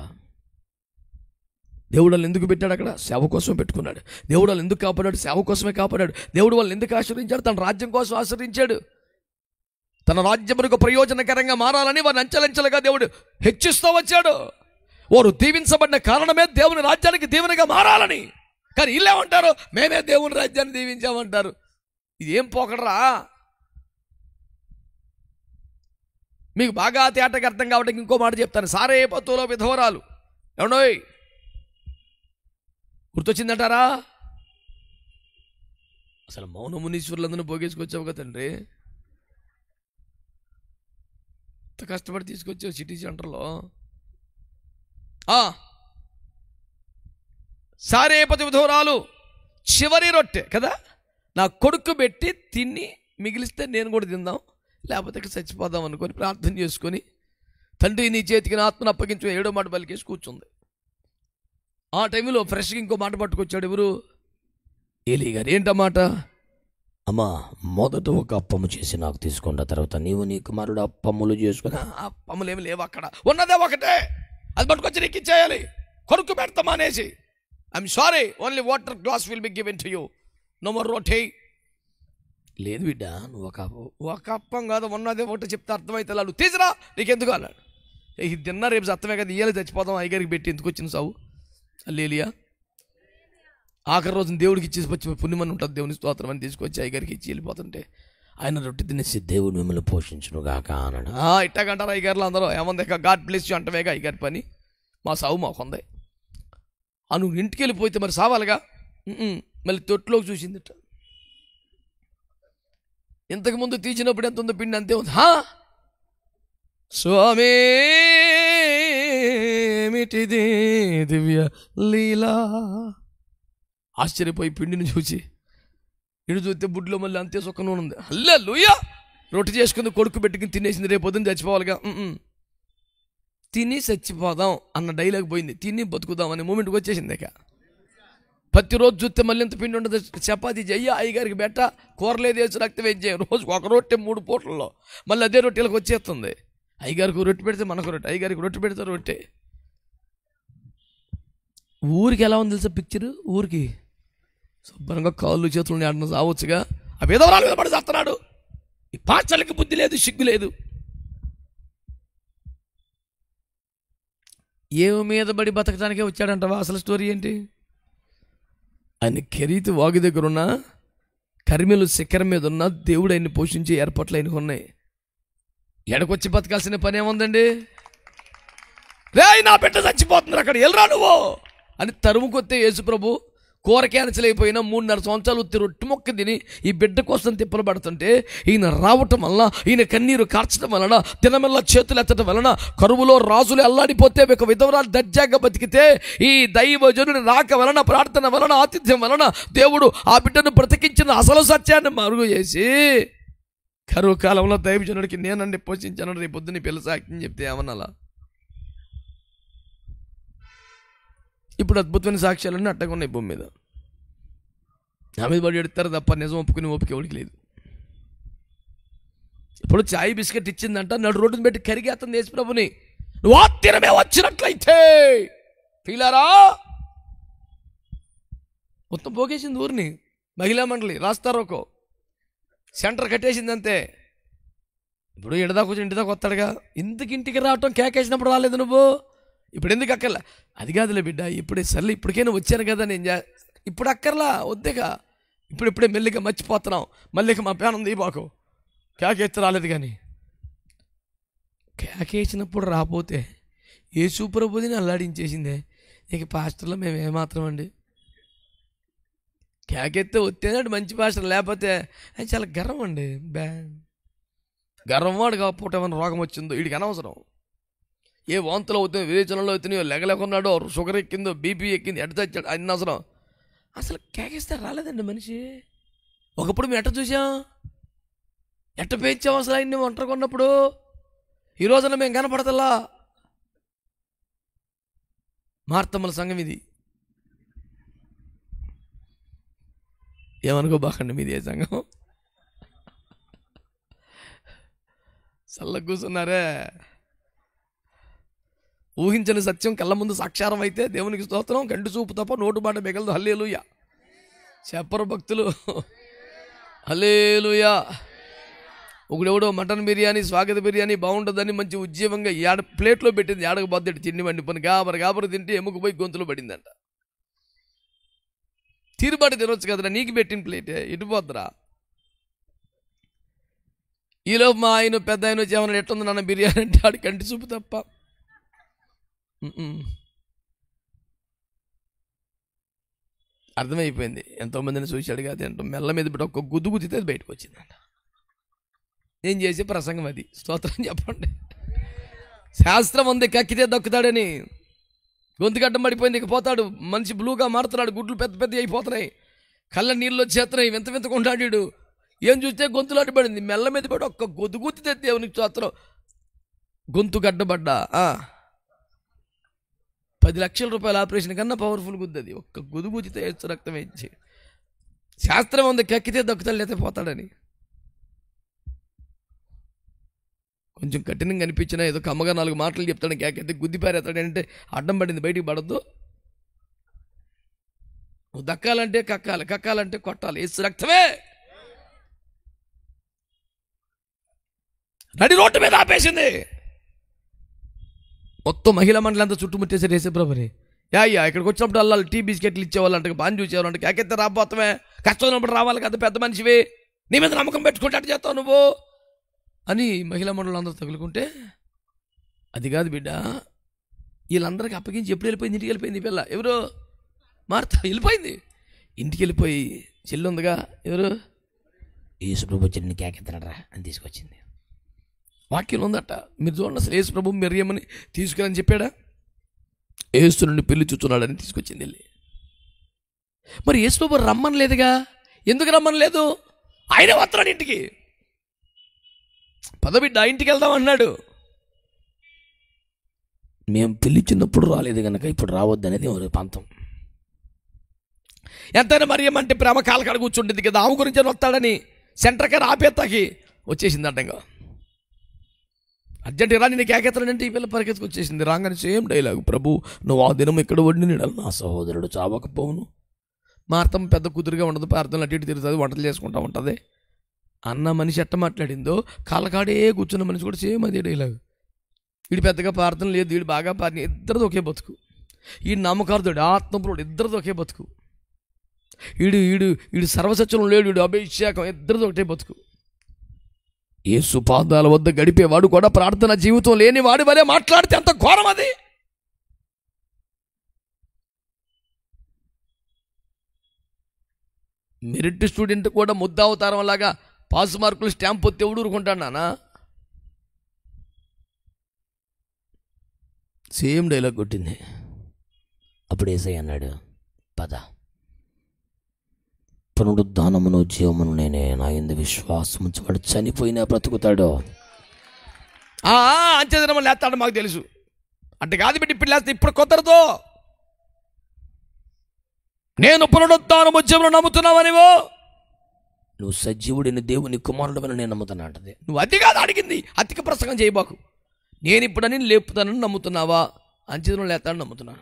దేవుడు వాళ్ళు ఎందుకు పెట్టాడు అక్కడ? సేవ కోసం పెట్టుకున్నాడు. దేవుడు వాళ్ళు ఎందుకు కాపాడాడు? సేవ కోసమే కాపాడాడు. దేవుడు వాళ్ళని ఎందుకు ఆశ్రయించాడు? తన రాజ్యం కోసం ఆశ్రయించాడు. తన రాజ్యమునకు ప్రయోజనకరంగా మారాలని వారిని అంచెలంచెలుగా దేవుడు హెచ్చిస్తూ వచ్చాడు. వారు దీవించబడిన కారణమే దేవుని రాజ్యానికి దీవెనగా మారాలని. కానీ వీళ్ళేమంటారు? మేమే దేవుని రాజ్యాన్ని దీవించామంటారు. ఇది ఏం పోకడరా? మీకు బాగా తేటగా అర్థం కావడానికి ఇంకో మాట చెప్తాను. సారేపతులో విధవరాలు. ఏమండోయ్ గుర్తొచ్చిందంటారా? అసలు మౌన మునీశ్వరులందరూ పోగేసుకొచ్చావు కదా తండ్రి. ఎంత కష్టపడి తీసుకొచ్చావు సిటీ సెంటర్లో. సారేపతి విధవరాలు చివరి రొట్టె కదా నా కొడుకు పెట్టి తిని మిగిలిస్తే నేను కూడా తిందాం, లేకపోతే ఇక్కడ చచ్చిపోదాం అనుకొని ప్రార్థన చేసుకొని, తండ్రి నీ చేతికి నా ఆత్మను అప్పగించు 7వ మాట పలికేసి కూర్చుంది. ఆ టైంలో ఫ్రెష్గా ఇంకో మాట పట్టుకొచ్చాడు. ఎవరు? ఏలీ గారు. ఏంటన్నమాట? అమ్మా, మొదట ఒక అప్పము చేసి నాకు తీసుకుంటా, తర్వాత నీవు నీ కుమారుడు అప్పములు చేసుకుని. అప్పములు ఏమి లేవు అక్కడ, ఉన్నదే ఒకటే, అది పట్టుకొచ్చి నీకు ఇచ్చేయాలి. కొడుకు పెడతాం అనేసి. I'm sorry, only water glass will be given to you, no more roti. లేదు బిడ్డ, నువ్వు ఒక అప్పం కాదు, ఉన్నదే ఒకటి చెప్తే అర్థమైతే వాళ్ళు తీసిరా, నీకెందుకు అన్నాడు. ఇది తిన్నా రేపు సత్తమే కదా, ఇయ్యాలి చచ్చిపోదాం, అయ్యగారికి పెట్టి ఎందుకు వచ్చిన సావు. హల్లెలూయా. ఆఖరి రోజున దేవుడికి ఇచ్చేసి వచ్చి పుణ్యమని ఉంటుంది, దేవుని స్తోత్రం అని తీసుకొచ్చి అయ్యగారికి ఇచ్చి వెళ్ళిపోతుంటే ఆయన రొట్టె తినేసి దేవుడు మిమ్మల్ని పోషించును గాక అన్నాడు. ఇట్టగంటారు అయ్యగారులు అందరూ. ఏమంది గాడ్ బ్లెస్ యూ అంటవేగా అయ్యగారి పని, మా సావు మాకుంది. నువ్వు ఇంటికి వెళ్ళిపోతే మరి సావాలిగా. మళ్ళీ తొట్టులోకి చూసింది. ఇంతకుముందు తీసినప్పుడు ఎంత ఉందో పిండి అంతే ఉంది. స్వామి ఏమిటిది దివ్య లీలా. ఆశ్చర్యపోయి పిండిని చూసి ఇటు చూస్తే బుడ్లో మళ్ళీ అంతే సుఖ నూనె ఉంది. హల్లెలూయా. రొట్టె చేసుకుంది, కొడుకు పెట్టుకుని తినేసింది. రేపు పొద్దున్న చచ్చిపోవాలిగా. తిని చచ్చిపోదాం అన్న డైలాగ్ పోయింది, తిని బతుకుదాం అనే మూమెంట్కి వచ్చేసింది. ఇక ప్రతిరోజు చూస్తే మళ్ళీ ఇంత పిండి ఉండదు. చపాతీ చెయ్యి, అయ్యగారికి బెట్ట, కూరలేదు వేసి రక్తం వేయించే, రోజు ఒక రొట్టె 3 పూటల్లో, మళ్ళీ అదే రొట్టెలకు వచ్చేస్తుంది. అయ్యగారికి రొట్టె పెడితే మనకు రొట్టె, అయ్యగారికి రొట్టె పెడితే రొట్టె. ఊరికి ఎలా ఉంది తెలుసా పిక్చరు? ఊరికి శుభ్రంగా కాళ్ళు చేతులు ఆడిన సావచ్చుగా, ఆ విధవరాలు మీద పడి చేస్తున్నాడు. ఈ పాచలకి బుద్ధి లేదు, సిగ్గు లేదు. ఏమి మీద పడి బతకడానికే వచ్చాడంటవా? అసలు స్టోరీ ఏంటి? ఆయన కెరీతి వాగు దగ్గర ఉన్న కర్మెలు శిఖరం మీద ఉన్న దేవుడు ఆయన్ని పోషించే ఏర్పాట్లు ఆయనకు ఉన్నాయి. ఎడకొచ్చి బతకాల్సిన పని ఏముందండి? రే నా బిడ్డ చచ్చిపోతున్నారు, అక్కడ వెళ్ళరా నువ్వు అని తరుముకొత్తే యేసుప్రభు కూర క్యాన్సలైపోయినా 3.5 సంవత్సరాలు రొట్టె మొక్క తిని ఈ బిడ్డ కోసం తిప్పలు పడుతుంటే ఈయన రావటం వలన, ఈయన కన్నీరు కార్చడం వలన, తినమల్లా చేతులు ఎత్తడం వలన, కరువులో రాజులు అల్లాడిపోతే ఒక విధవరాలు దర్జాగా బతికితే ఈ దైవజనుని రాక వలన, ప్రార్థన వలన, ఆతిథ్యం వలన దేవుడు ఆ బిడ్డను బ్రతికించిన అసలు సత్యాన్ని మరుగు చేసి కరువు కాలంలో దైవజనుడికి నేనండి పోషించాను, రేపు పొద్దున్న పిల్ల సాక్ష్యం చెప్తే ఏమన్నాలా? ఇప్పుడు అద్భుతమైన సాక్ష్యాలన్నీ అట్టగా ఉన్నాయి భూమి మీద. నా మీద పడి ఎడతారు తప్ప నిజం ఒప్పుకుని ఓపిక ఎవరికి లేదు. ఇప్పుడు చాయ్ బిస్కెట్ ఇచ్చిందంట, నడు రోడ్డుని పెట్టి కరిగేస్తుంది యేసుప్రభుని. నువ్వు ఆత్మీయమే వచ్చినట్లయితే ఫీలారా మొత్తం పోగేసింది ఊరిని. మహిళా మండలి రాస్తారోకో సెంటర్ కట్టేసింది అంతే. ఇప్పుడు ఇంటిదాకా వచ్చి ఇంటిదాకా వస్తాడుగా, ఇంటికి రావటం కేకేసినప్పుడు రాలేదు నువ్వు, ఇప్పుడు ఎందుకు అక్కర్లా? అది కాదులే బిడ్డ, ఇప్పుడే సర్లే ఇప్పటికైనా వచ్చాను కదా నేను, ఇప్పుడు అక్కర్లా వద్దేగా, ఇప్పుడే మెల్లిగా మర్చిపోతున్నాం. మళ్ళీగా మా పేనం దీపాకు కేకేస్తే రాలేదు. కానీ కేకేసినప్పుడు రాపోతే యేసు ప్రభుని అల్లాడించేసిందే. ఇక పాస్టర్లో మేము ఏమాత్రం అండి, కేకెత్తే వచ్చేనాడు మంచి పాస్టర్, లేకపోతే అది చాలా గర్వం అండి. గర్వం వాడు కాకపోతే ఏమైనా రోగం వచ్చిందో వీడికి అనవసరం. ఏ వాంతులు అవుతున్నాయో, విరేచనలో అవుతున్నాయో, లేకలేకున్నాడో, షుగర్ ఎక్కిందో, బీపీ ఎక్కింది, ఎట్ట తెచ్చాడు అన్ని అవసరం. అసలు కేకేస్తే రాలేదండి మనిషి. ఒకప్పుడు మేము ఎట్ట చూసాం, ఎట్ట పేర్చాం అసలు ఆయన్ని ఒంటరి కొన్నప్పుడు. ఈ రోజున మేము కనపడతల్లా. మార్తమ్మల సంఘం ఇది. ఏమనుకోబాకండి మీది ఏ సంఘం? చల్ల కూర్చున్నారే. ఊహించని సత్యం కళ్ళ ముందు సాక్షారం అయితే దేవునికి స్తోత్రం. కంటి చూపు తప్ప నోటు మాట మిగలదు. హల్లెలూయా చెప్పరు భక్తులు. హల్లెలూయా. ఒకడెవడో మటన్ బిర్యానీ, స్వాగత బిర్యానీ బాగుంటుందని మంచి ఉజ్జీవంగా ప్లేట్లో పెట్టింది. ఏడకు బద్దెడు తిండి వండిపోయి గాబరు తింటే ఎముక పోయి గొంతులో పడిందంట. తీరుబాటు తినొచ్చు కదరా, నీకు పెట్టిన ప్లేటే ఇటుపోద్దురా. ఈలోపు మా ఆయన పెద్ద ఆయన వచ్చి ఏమన్నా ఎట్టుంది నాన్న బిర్యానీ అంటే ఆడి కంటి చూపు తప్ప. అర్థమైపోయింది. ఎంతోమందిని చూశాడు కాదు, ఎంతో మెల్ల మీద పెట్టి ఒక్క గుద్దు గుద్దితే అది బయటకు వచ్చిందంట. నేను చేసే ప్రసంగం అది. స్తోత్రం చెప్పండి. శాస్త్రం ఉంది కక్కితే దక్కుతాడని. గొంతు గడ్డం పడిపోయింది, ఇక పోతాడు. మనిషి బ్లూగా మారుతున్నాడు, గుడ్లు పెద్ద పెద్ద అయిపోతున్నాయి, కళ్ళ నీళ్ళు వచ్చేస్తున్నాయి, వింత వింతగా ఉంటాడు. ఏం చూస్తే గొంతులు అడ్డుపడింది, మెల్ల మీద పడి ఒక్క గొదుగుతితే దేవునికి స్తోత్రం, గొంతు గడ్డబడ్డా. 10 లక్షల రూపాయల ఆపరేషన్ కన్నా పవర్ఫుల్ గుద్దది. ఒక్క గొదుగుతితే ఏసు రక్తం ఇచ్చి. శాస్త్రం ఉంది, కక్కితే దక్కుతాడు లేతే పోతాడని. కొంచెం కఠినంగా అనిపించినా ఏదో కమ్మగా 4 మాటలు చెప్తాడు, కేకైతే గుద్ది పారేస్తాడు. అంటే అడ్డం పడింది, బయటికి పడద్దు. నువ్వు దక్కాలంటే కక్కాలి, కక్కాలంటే కొట్టాలి. ఏసు రక్తమే నడి రోడ్డు మీద ఆపేసింది. మొత్తం మహిళా మండలంతా చుట్టుముట్టేసారు యేసుప్రభుని. యా ఇక్కడికి వచ్చినప్పుడు అల్లాలి టీ బిస్కెట్లు ఇచ్చేవాళ్ళంట, బాగా చూసేవాళ్ళంట. కేకైతే రాబోతామే, కష్టం ఉన్నప్పుడు రావాలి కదా, పెద్ద మనిషివి, నీ మీద నమ్మకం పెట్టుకుంటే అటు చేస్తావు నువ్వు అని మహిళా మండలం అందరూ తగులుకుంటే, అది కాదు బిడ్డ, వీళ్ళందరికీ అప్పగించి ఎప్పుడు వెళ్ళిపోయింది, ఇంటికి వెళ్ళిపోయింది. పిల్ల ఎవరు? మార్త వెళ్ళిపోయింది. ఇంటికి వెళ్ళిపోయి చెల్లి ఉందిగా, ఎవరు? యేసుప్రభు వచ్చి నిన్ను కేకెత్తనరా అని తీసుకొచ్చింది. వాక్యం ఉందట, మీరు చూడండి. అసలు యేసుప్రభు మరియమ్మని తీసుకురని చెప్పాడా? యేసు నుండి పెళ్లి చూస్తున్నాడని తీసుకొచ్చింది వెళ్ళి. మరి యేసుప్రభు రమ్మనలేదుగా, ఎందుకు రమ్మనలేదు? ఆయనే వస్తున్నాడు ఇంటికి. పదబిడ్డ ఇంటికి వెళ్దాం అన్నాడు. మేము పిలిచినప్పుడు రాలేదు కనుక ఇప్పుడు రావద్దు అనేది ఒక పంతం. ఎంతైనా మరియమ్మ అంటే ప్రేమ కాలకాడ కూర్చుంటుంది కదా, ఆమె గురించి వస్తాడని సెంటర్ కాడ ఆపేతాకి వచ్చేసింది అడ్డంగా. అర్జెంట్ రా నేను కేకెత్తానంటే ఈ పిల్ల పరిగెత్తుకు వచ్చేసింది. రాగానే సేమ్ డైలాగు, ప్రభు నువ్వు ఆ దినం ఇక్కడ వండినాడు, నా సహోదరుడు చావకపోవును. మార్తమ్మ పెద్ద కుదురుగా ఉండదు, ప్రార్థనలు అటు ఇటు తిరుగుతుంది, వంటలు చేసుకుంటూ ఉంటుంది. అన్న మనిషి ఎట్ట మాట్లాడిందో కాలకాడే కూర్చున్న మనిషి కూడా సేమ్ అదే డైలాగు. వీడు పెద్దగా ప్రార్థన లేదు, వీడు బాగా ప్రార్థన, ఇద్దరిది ఒకే బతుకు. వీడు నమ్మకార్థుడు, ఆత్మపురుడు, ఇద్దరిది ఒకే బతుకు. వీడు సర్వసత్యం లేడు, వీడు అభిషేకం, ఇద్దరిది ఒకటే బతుకు. యేసు పాదాల వద్ద గడిపేవాడు కూడా ప్రార్థన జీవితం లేని వాడి వలె మాట్లాడితే అంత ఘోరం అది. మెరిట్ స్టూడెంట్ కూడా ముద్దావతారం లాగా పాస్ మార్కులు స్టాంప్ పొత్తి ఎవడు ఊరుకుంటాడు నాన్న. సేమ్ డైలాగ్ కొట్టింది. అప్పుడు యేసయ్య అన్నాడు, పద, పునరుద్ధానమును జీవమును నేనే, నా యందు విశ్వాసం ఉంచువాడు చనిపోయినా బ్రతుకుతాడు. అంచెదనం లేస్తాడు మాకు తెలుసు. అంటే కాదు బిడ్డ, ఇప్పుడు లేస్తే ఇప్పుడు కుదరదు. నేను పునరుద్ధానము జీవమును నమ్ముతున్నావనివో, నువ్వు సజీవుడిని దేవుని కుమారుడు అని నేను నమ్ముతున్నా అంటది. నువ్వు అది కాదు అడిగింది, అతిక ప్రసంగం చేయబాకు. నేను ఇప్పుడని లేపుతానని నమ్ముతున్నావా? అంచెదనం లేస్తానని నమ్ముతున్నాను.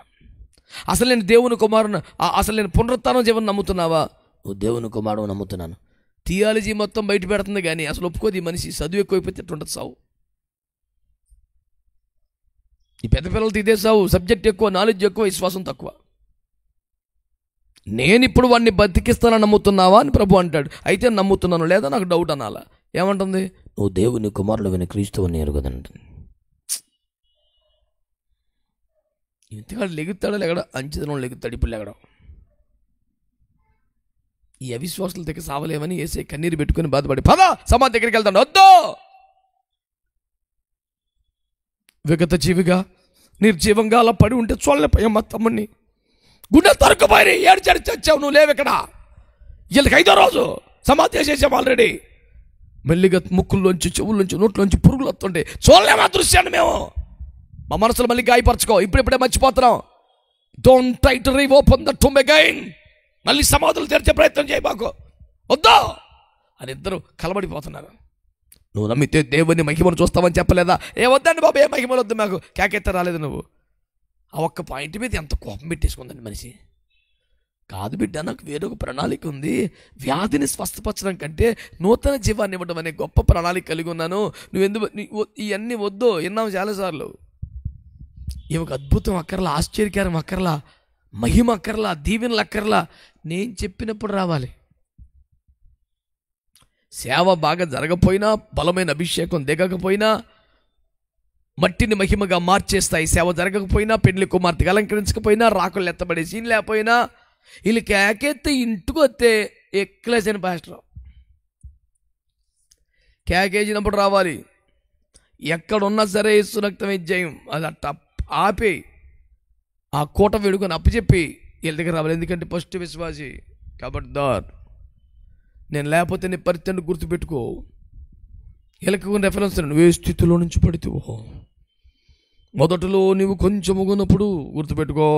అసలు నేను దేవుని కుమారుని, అసలు నేను పునరుత్థానం జీవనం నమ్ముతున్నావా? నువ్వు దేవుని కుమారుడు నమ్ముతున్నాను. థియాలజీ మొత్తం బయట పెడుతుంది కానీ అసలు ఒప్పుకోదు ఈ మనిషి. చదువు ఎక్కువైపోతే ఎట్టుంటుంది సావు. ఈ పెద్ద పిల్లలతో ఇదే సావు, సబ్జెక్ట్ ఎక్కువ, నాలెడ్జ్ ఎక్కువ, విశ్వాసం తక్కువ. నేను ఇప్పుడు వాడిని బతికిస్తానని నమ్ముతున్నావా అని ప్రభు అంటాడు. అయితే నమ్ముతున్నాను, లేదా నాకు డౌట్ అనాలా. ఏమంటుంది? నువ్వు దేవుని కుమారుడు విని క్రీస్తువుని ఎరుగదంటుంది. ఇంతకాడు లెగుతాడో లేగడ, అంచెదనం లెగుతాడు, ఇప్పుడు లేగడం. ఈ అవిశ్వాసాల దగ్గర సావలేమని యేసే కన్నీరు పెట్టుకుని బాధపడి, పద సమాధి దగ్గరికి వెళ్తాను. వద్దు, విగత జీవిగా నిర్జీవంగా అలా పడి ఉంటే చూడలేపోయా మా తమ్ముడిని. గుండె తరుక్కుపోయి ఏడ్చాడు, చచ్చావు, నువ్వు లేవెక్కడ. వీళ్ళకి 5వ రోజు సమాధి చేసేసాం ఆల్రెడీ. మెల్లిగా ముక్కుల్లోంచి, చెవుల్లోంచి, నోట్లోంచి పురుగులు వస్తుంటే చూడలేము ఆ దృశ్యాన్ని మేము. మా మనసులో మళ్ళీ గాయపరచుకో, ఇప్పుడే మర్చిపోతున్నాం. Don't try to reopen the tomb again. మళ్ళీ సమాధులు తెరిచే ప్రయత్నం చేయబాకు, వద్దు అని ఇద్దరు కలబడిపోతున్నారు. నువ్వు నమ్మితే దేవుని మహిమను చూస్తావని చెప్పలేదా? వద్దండి బాబు, ఏ మహిమలు వద్దు మాకు. కేకెత్త రాలేదు నువ్వు. ఆ ఒక్క పాయింట్ మీద ఎంత కోపం పెట్టేసుకుందండి మనిషి. కాదు బిడ్డ, నాకు వేరొక ప్రణాళిక ఉంది. వ్యాధిని స్వస్థపరచడం కంటే నూతన జీవాన్ని ఇవ్వడం అనే గొప్ప ప్రణాళిక కలిగి ఉన్నాను. ఇవన్నీ వద్దు, విన్నాము చాలాసార్లు. ఇవొక అద్భుతం అక్కర్లా, ఆశ్చర్యకరం అక్కర్లా, మహిమ అక్కర్లా, దీవెనలు అక్కర్లా. నేను చెప్పినప్పుడు రావాలి. సేవ బాగా జరగపోయినా, బలమైన అభిషేకం దిగకపోయినా మట్టిని మహిమగా మార్చేస్తాయి. సేవ జరగకపోయినా, పెళ్లి కుమార్తెగా అలంకరించకపోయినా, రాకులు ఎత్తబడే సీన్ లేకపోయినా, వీళ్ళకి కేకెత్తే ఇంటికి వస్తే ఎక్లేసిన పాస్టర్ కేకేసినప్పుడు రావాలి. ఎక్కడున్నా సరే యేసు రక్తం విజయం అది అట్ట ఆపి ఆ కోట వేడుకొని అప్పచెప్పి వీళ్ళ దగ్గర రావాలి. ఎందుకంటే ఫస్ట్ విశ్వాసి కాబట్టి నేను లేకపోతే నీ పరిస్థితిని గుర్తుపెట్టుకో. ఎలక రెఫరెన్స్ నువ్వే స్థితిలో నుంచి పడితేవో మొదటిలో నీవు కొంచెం ఉన్నప్పుడు గుర్తుపెట్టుకో.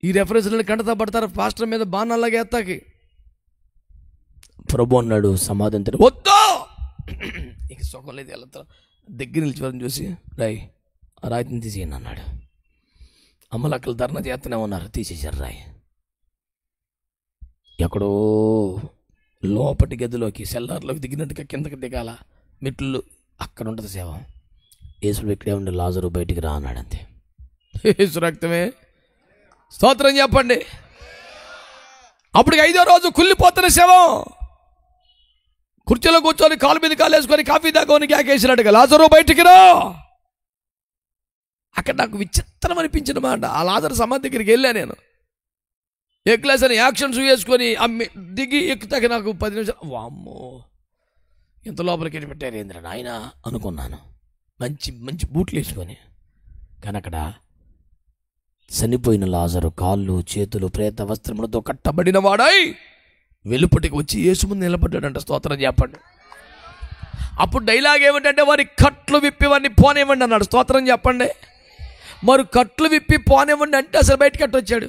ఈ రెఫరెన్స్లను కంటతా పడతారు పాస్టర్ మీద బాణాలాగా ఎత్తాకి. ప్రభు అన్నాడు సమాధానం వద్దా ఇక సుఖం లేదు. వెళ్తా దగ్గర నిలిచివారిని చూసి రాయ్ ఆ రాయిని తీసేయండి అన్నాడు. అమ్మలక్కలు ధర్నా చేస్తూనే ఉన్నారు, తీసేశారు రాయి. ఎక్కడో లోపటి గదిలోకి సెల్లార్లోకి దిగినట్టుగా కిందకి దిగాల మెట్లు, అక్కడ ఉంటుంది సేవ. యేసుడు ఇక్కడే ఉండి లాజరు బయటికి రా అన్నాడు అంతే. యేసు రక్తమే స్తోత్రం చెప్పండి. అప్పటికి 5వ రోజు కుళ్ళిపోతున్న శవం కుర్చీలో కూర్చొని కాలు మీద కాలు వేసుకొని కాఫీ దాకొని కేకేసినట్టుగా లాజరు బయటికి రా. అక్కడ నాకు విచిత్రం అనిపించిన మాట. ఆ లాజరు సమాధి దగ్గరికి వెళ్ళా నేను. ఏ క్లాస్ అని యాక్షన్స్ వేసుకొని అమ్మి దిగి ఎక్కుతాక నాకు 10 నిమిషాలు వామ్మో ఇంత లోపలికి వెళ్ళి పెట్టారు ఏంద్ర నాయన అనుకున్నాను, మంచి మంచి బూట్లు వేసుకొని. కానీ అక్కడ చనిపోయిన లాజరు కాళ్ళు చేతులు ప్రేత వస్త్రములతో కట్టబడిన వాడై వెలుపటికి వచ్చి యేసు ముందు నిలబడ్డాడంట. స్తోత్రం చెప్పండి. అప్పుడు డైలాగ్ ఏమిటంటే వారి కట్లు విప్పి వారిని పోనివ్వండి అన్నాడు. స్తోత్రం చెప్పండి. మరి కట్లు విప్పి పోనివ్వండి అంటే అసలు బయట కట్టొచ్చాడు.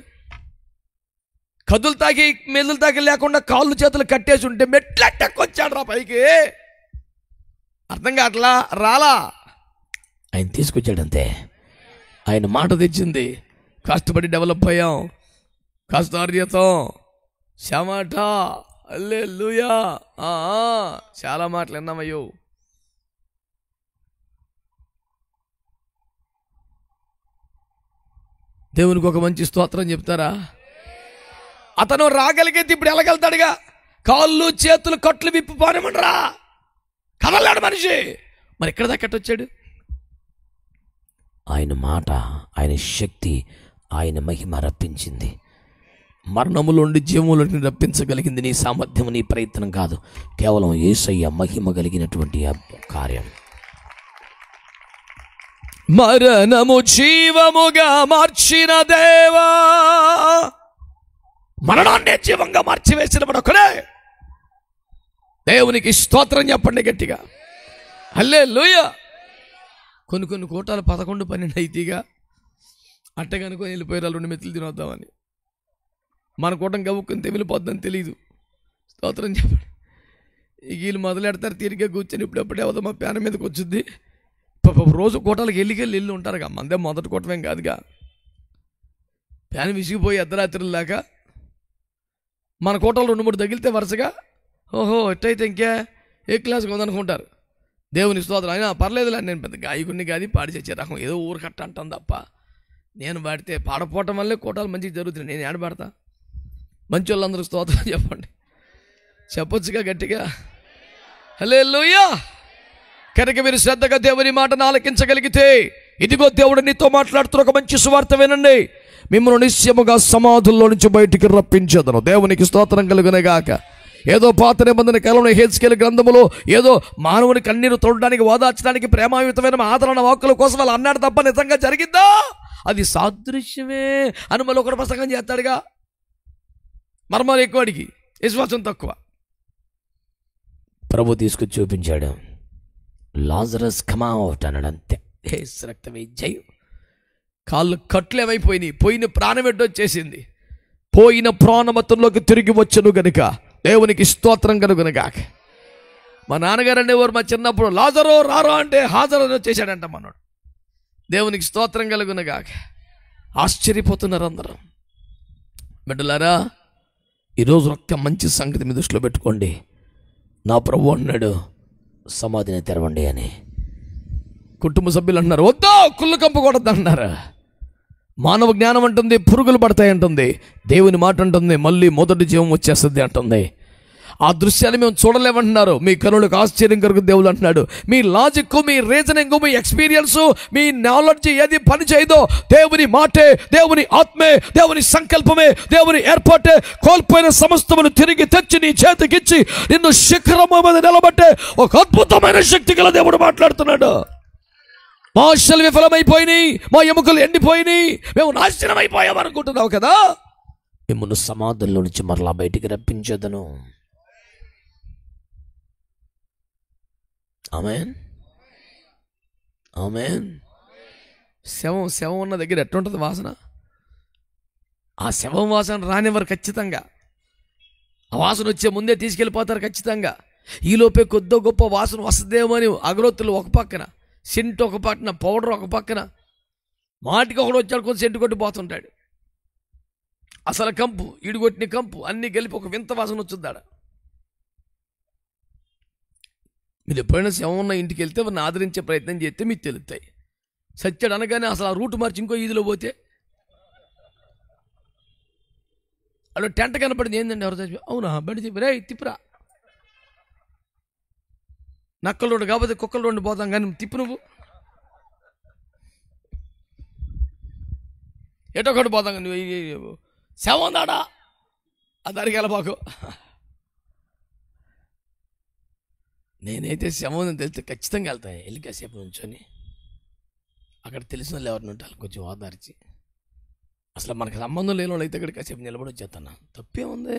కదులు తాకి మెదులు తాకి లేకుండా కాళ్ళు చేతులు కట్టేసి ఉంటే మెట్లెట్టకొచ్చాడు రా పైకి. అర్థం కావట్లా, రాలా, ఆయన తీసుకొచ్చాడంతే. ఆయన మాట తెచ్చింది. కష్టపడి డెవలప్ అయ్యాం, కష్టార్జితం శమాట హల్లెలూయా. చాలా మాటలు విన్నామయ్యో. దేవునికి ఒక మంచి స్తోత్రం చెప్తారా? అతను రాగలిగితే ఇప్పుడు వెళ్ళగలుగుతాడుగా. కాళ్ళు చేతులు కట్లు విప్పి పోనమంటరా, కదలాడు మనిషి. మరి ఎక్కడ దక్కట్టొచ్చాడు? ఆయన మాట, ఆయన శక్తి, ఆయన మహిమ రప్పించింది. మరణములోండి జీవములోకి రప్పించగలిగింది నీ సామర్థ్యం, నీ ప్రయత్నం కాదు, కేవలం యేసయ్య మహిమ కలిగినటువంటి కార్యం. మరణము జీవముగా మార్చిన దేవా, మరణాన్ని జీవంగా మార్చివేసిన మనొక్కడే. దేవునికి స్తోత్రం చెప్పండి గట్టిగా. హల్లెలూయా. కొన్ని కోటాలు 11, 12 అయితేగా అట్టగనుకొని వెళ్ళిపోయారు 2 మెతులు తినొద్దామని. మన కూటం గవ్వుకొని తెమిలిపోద్దని తెలీదు. స్తోత్రం చెప్పండి. వీళ్ళు మొదలెడతారు తీరిగ్గా కూర్చొని ఇప్పుడప్పుడే అవుతాం మా ప్యాన మీదకి వచ్చింది. రోజు కోటాలకు వెళ్ళి ఉంటారుగా. మందే మొదటి కూటమేం కాదుగా. ప్యాన విసిగిపోయి అర్ధరాత్రుల దాకా మన కోటలు 2-3 తగిలితే వరుసగా ఓహో ఎట్టయితే ఇంకే ఏ క్లాస్ కొందనుకుంటారు. దేవుని స్తోత్రం. అయినా పర్లేదులే, నేను పెద్ద గాయకుడిని కాదు, పాడి చచ్చే రకం ఏదో ఊరికట్ట అంటాను తప్ప. నేను పాడితే పాడపోవటం వల్లే కోటాలు మంచిగా జరుగుతున్నాయి. నేను ఏడబడతా? మంచి వాళ్ళందరూ స్తోత్రం చెప్పండి, చెప్పొచ్చుగా గట్టిగా. హల్లెలూయా. కనుక మీరు శ్రద్ధగా దేవుని మాటను ఆలకించగలిగితే, ఇదిగో దేవుడు నీతో మాట్లాడుతున్న ఒక మంచి సువార్త వినండి. మిమ్మల్ని నిశ్చయముగా సమాధుల్లో నుంచి బయటికి రప్పించేదను. దేవునికి స్తోత్రం కలుగునేగాక. ఏదో పాత నిబంధన కాలంలో హెజ్కేలు గ్రంథములో ఏదో మానవుని కన్నీరు తోడడానికి, ఓదార్చడానికి ప్రేమాయుతమైన ఆదరణ వాక్కుల కోసం వాళ్ళు అన్నాడు తప్ప నిజంగా జరిగిందా? అది సాదృశ్యమే అని మళ్ళీ ఒకటి ప్రసంగం చేస్తాడుగా. మర్మాలు ఎక్కువడికి విశ్వాసం తక్కువ. ప్రభు తీసుకొచ్చి చూపించాడు. లాజరస్ కమ్ అవుట్ అన్నాడు అంతే. రక్తమే జయం. కాళ్ళు కట్లు ఏమైపోయినాయి, పోయిన ప్రాణం ఎట్టొచ్చేసింది. పోయిన ప్రాణమతంలోకి తిరిగి వచ్చను గనుక దేవునికి స్తోత్రం కనుగొనగా. మా నాన్నగారు అనేవారు మా చిన్నప్పుడు, లాజరో రారో అంటే హాజరు వచ్చేసాడంట మనోడు. దేవునికి స్తోత్రం కలుగునగా. ఆశ్చర్యపోతున్నారు అందరం. బిడ్డలారా, ఈరోజు ఒక్క మంచి సంగతి మీ దృష్టిలో పెట్టుకోండి. నా ప్రభు అన్నాడు సమాధిని తెరవండి అని. కుటుంబ సభ్యులు అన్నారు వద్దా, కుళ్ళు కంపు కొడద్దు అన్నారు. మానవ జ్ఞానం అంటుంది పురుగులు పడతాయి అంటుంది. దేవుని మాట అంటుంది మళ్ళీ మొదటి జీవం వచ్చేస్తుంది అంటుంది. ఆ దృశ్యాన్ని మేము చూడలేమంటున్నారు. మీ కనులకు ఆశ్చర్యం కలుగు దేవుడు అంటున్నాడు. మీ లాజిక్, మీ రీజనింగ్, మీ ఎక్స్పీరియన్స్, మీ నాలెడ్జ్ ఏది పని చేయదో దేవుని మాటే, దేవుని ఆత్మే, దేవుని సంకల్పమే, దేవుని ఏర్పాటే కోల్పోయిన సమస్తమును తిరిగి తెచ్చి నీ చేతికిచ్చి నిన్ను శిఖరము మీద నిలబట్టే ఒక అద్భుతమైన శక్తి గల దేవుడు మాట్లాడుతున్నాడు. మా ఆశలు విఫలమైపోయినాయి, మా ఎముకలు ఎండిపోయినాయి, మేము నాశనం అయిపోయాం అనుకుంటున్నావు కదా. మిమ్మల్ని సమాధుల్లో నుంచి మరలా బయటికి రప్పించేదను. ఆమేన్, ఆమేన్. శవం ఉన్న దగ్గర ఎట్లుంటుంది వాసన? ఆ శవం వాసన రానివ్వరు ఖచ్చితంగా. ఆ వాసన వచ్చే ముందే తీసుకెళ్ళిపోతారు ఖచ్చితంగా. ఈలోపే కొద్దో గొప్ప వాసన వస్తుందేమో అని అగరొత్తులు ఒక పక్కన, సెంటు ఒక పక్కన, పౌడర్ ఒక పక్కన, మాటికి ఒకడు వచ్చాడు కొంచెం సెంటు కొట్టిపోతుంటాడు. అసలు కంపు, ఈడుగొట్టిన కంపు అన్నీ కలిపి ఒక వింత వాసన వచ్చుద్దాడ. మీరు ఎప్పుడైనా శవం ఉన్న ఇంటికి వెళ్తే వారిని ఆదరించే ప్రయత్నం చేస్తే మీకు తెలుస్తాయి. సచ్చాడు అనగానే అసలు ఆ రూట్ మార్చి ఇంకో ఈదిలో పోతే అలా టెంట కనపడింది, ఏంటండి ఎవరు చచ్చిపోయి? అవునా, బండి చెప్పి రే తిప్పురా. నక్కల రోడ్డు కాకపోతే కుక్కల రోడ్డు పోతాం కానీ తిప్పు నువ్వు. ఎటొకటి పోతాం కానీ నువ్వు శవం దాడా ఆ దారికి వెళ్ళబాకు. నేనైతే శవం అని తెలిస్తే ఖచ్చితంగా వెళ్తాను. వెళ్ళి కాసేపు నుంచొని అక్కడ తెలిసిన వాళ్ళు ఎవరిని ఉంటారు కొంచెం ఓదార్చి, అసలు మనకు సంబంధం లేని వాళ్ళు అయితే ఇక్కడ కాసేపు నిలబడి వచ్చేస్తాను. తప్పే ఉంది.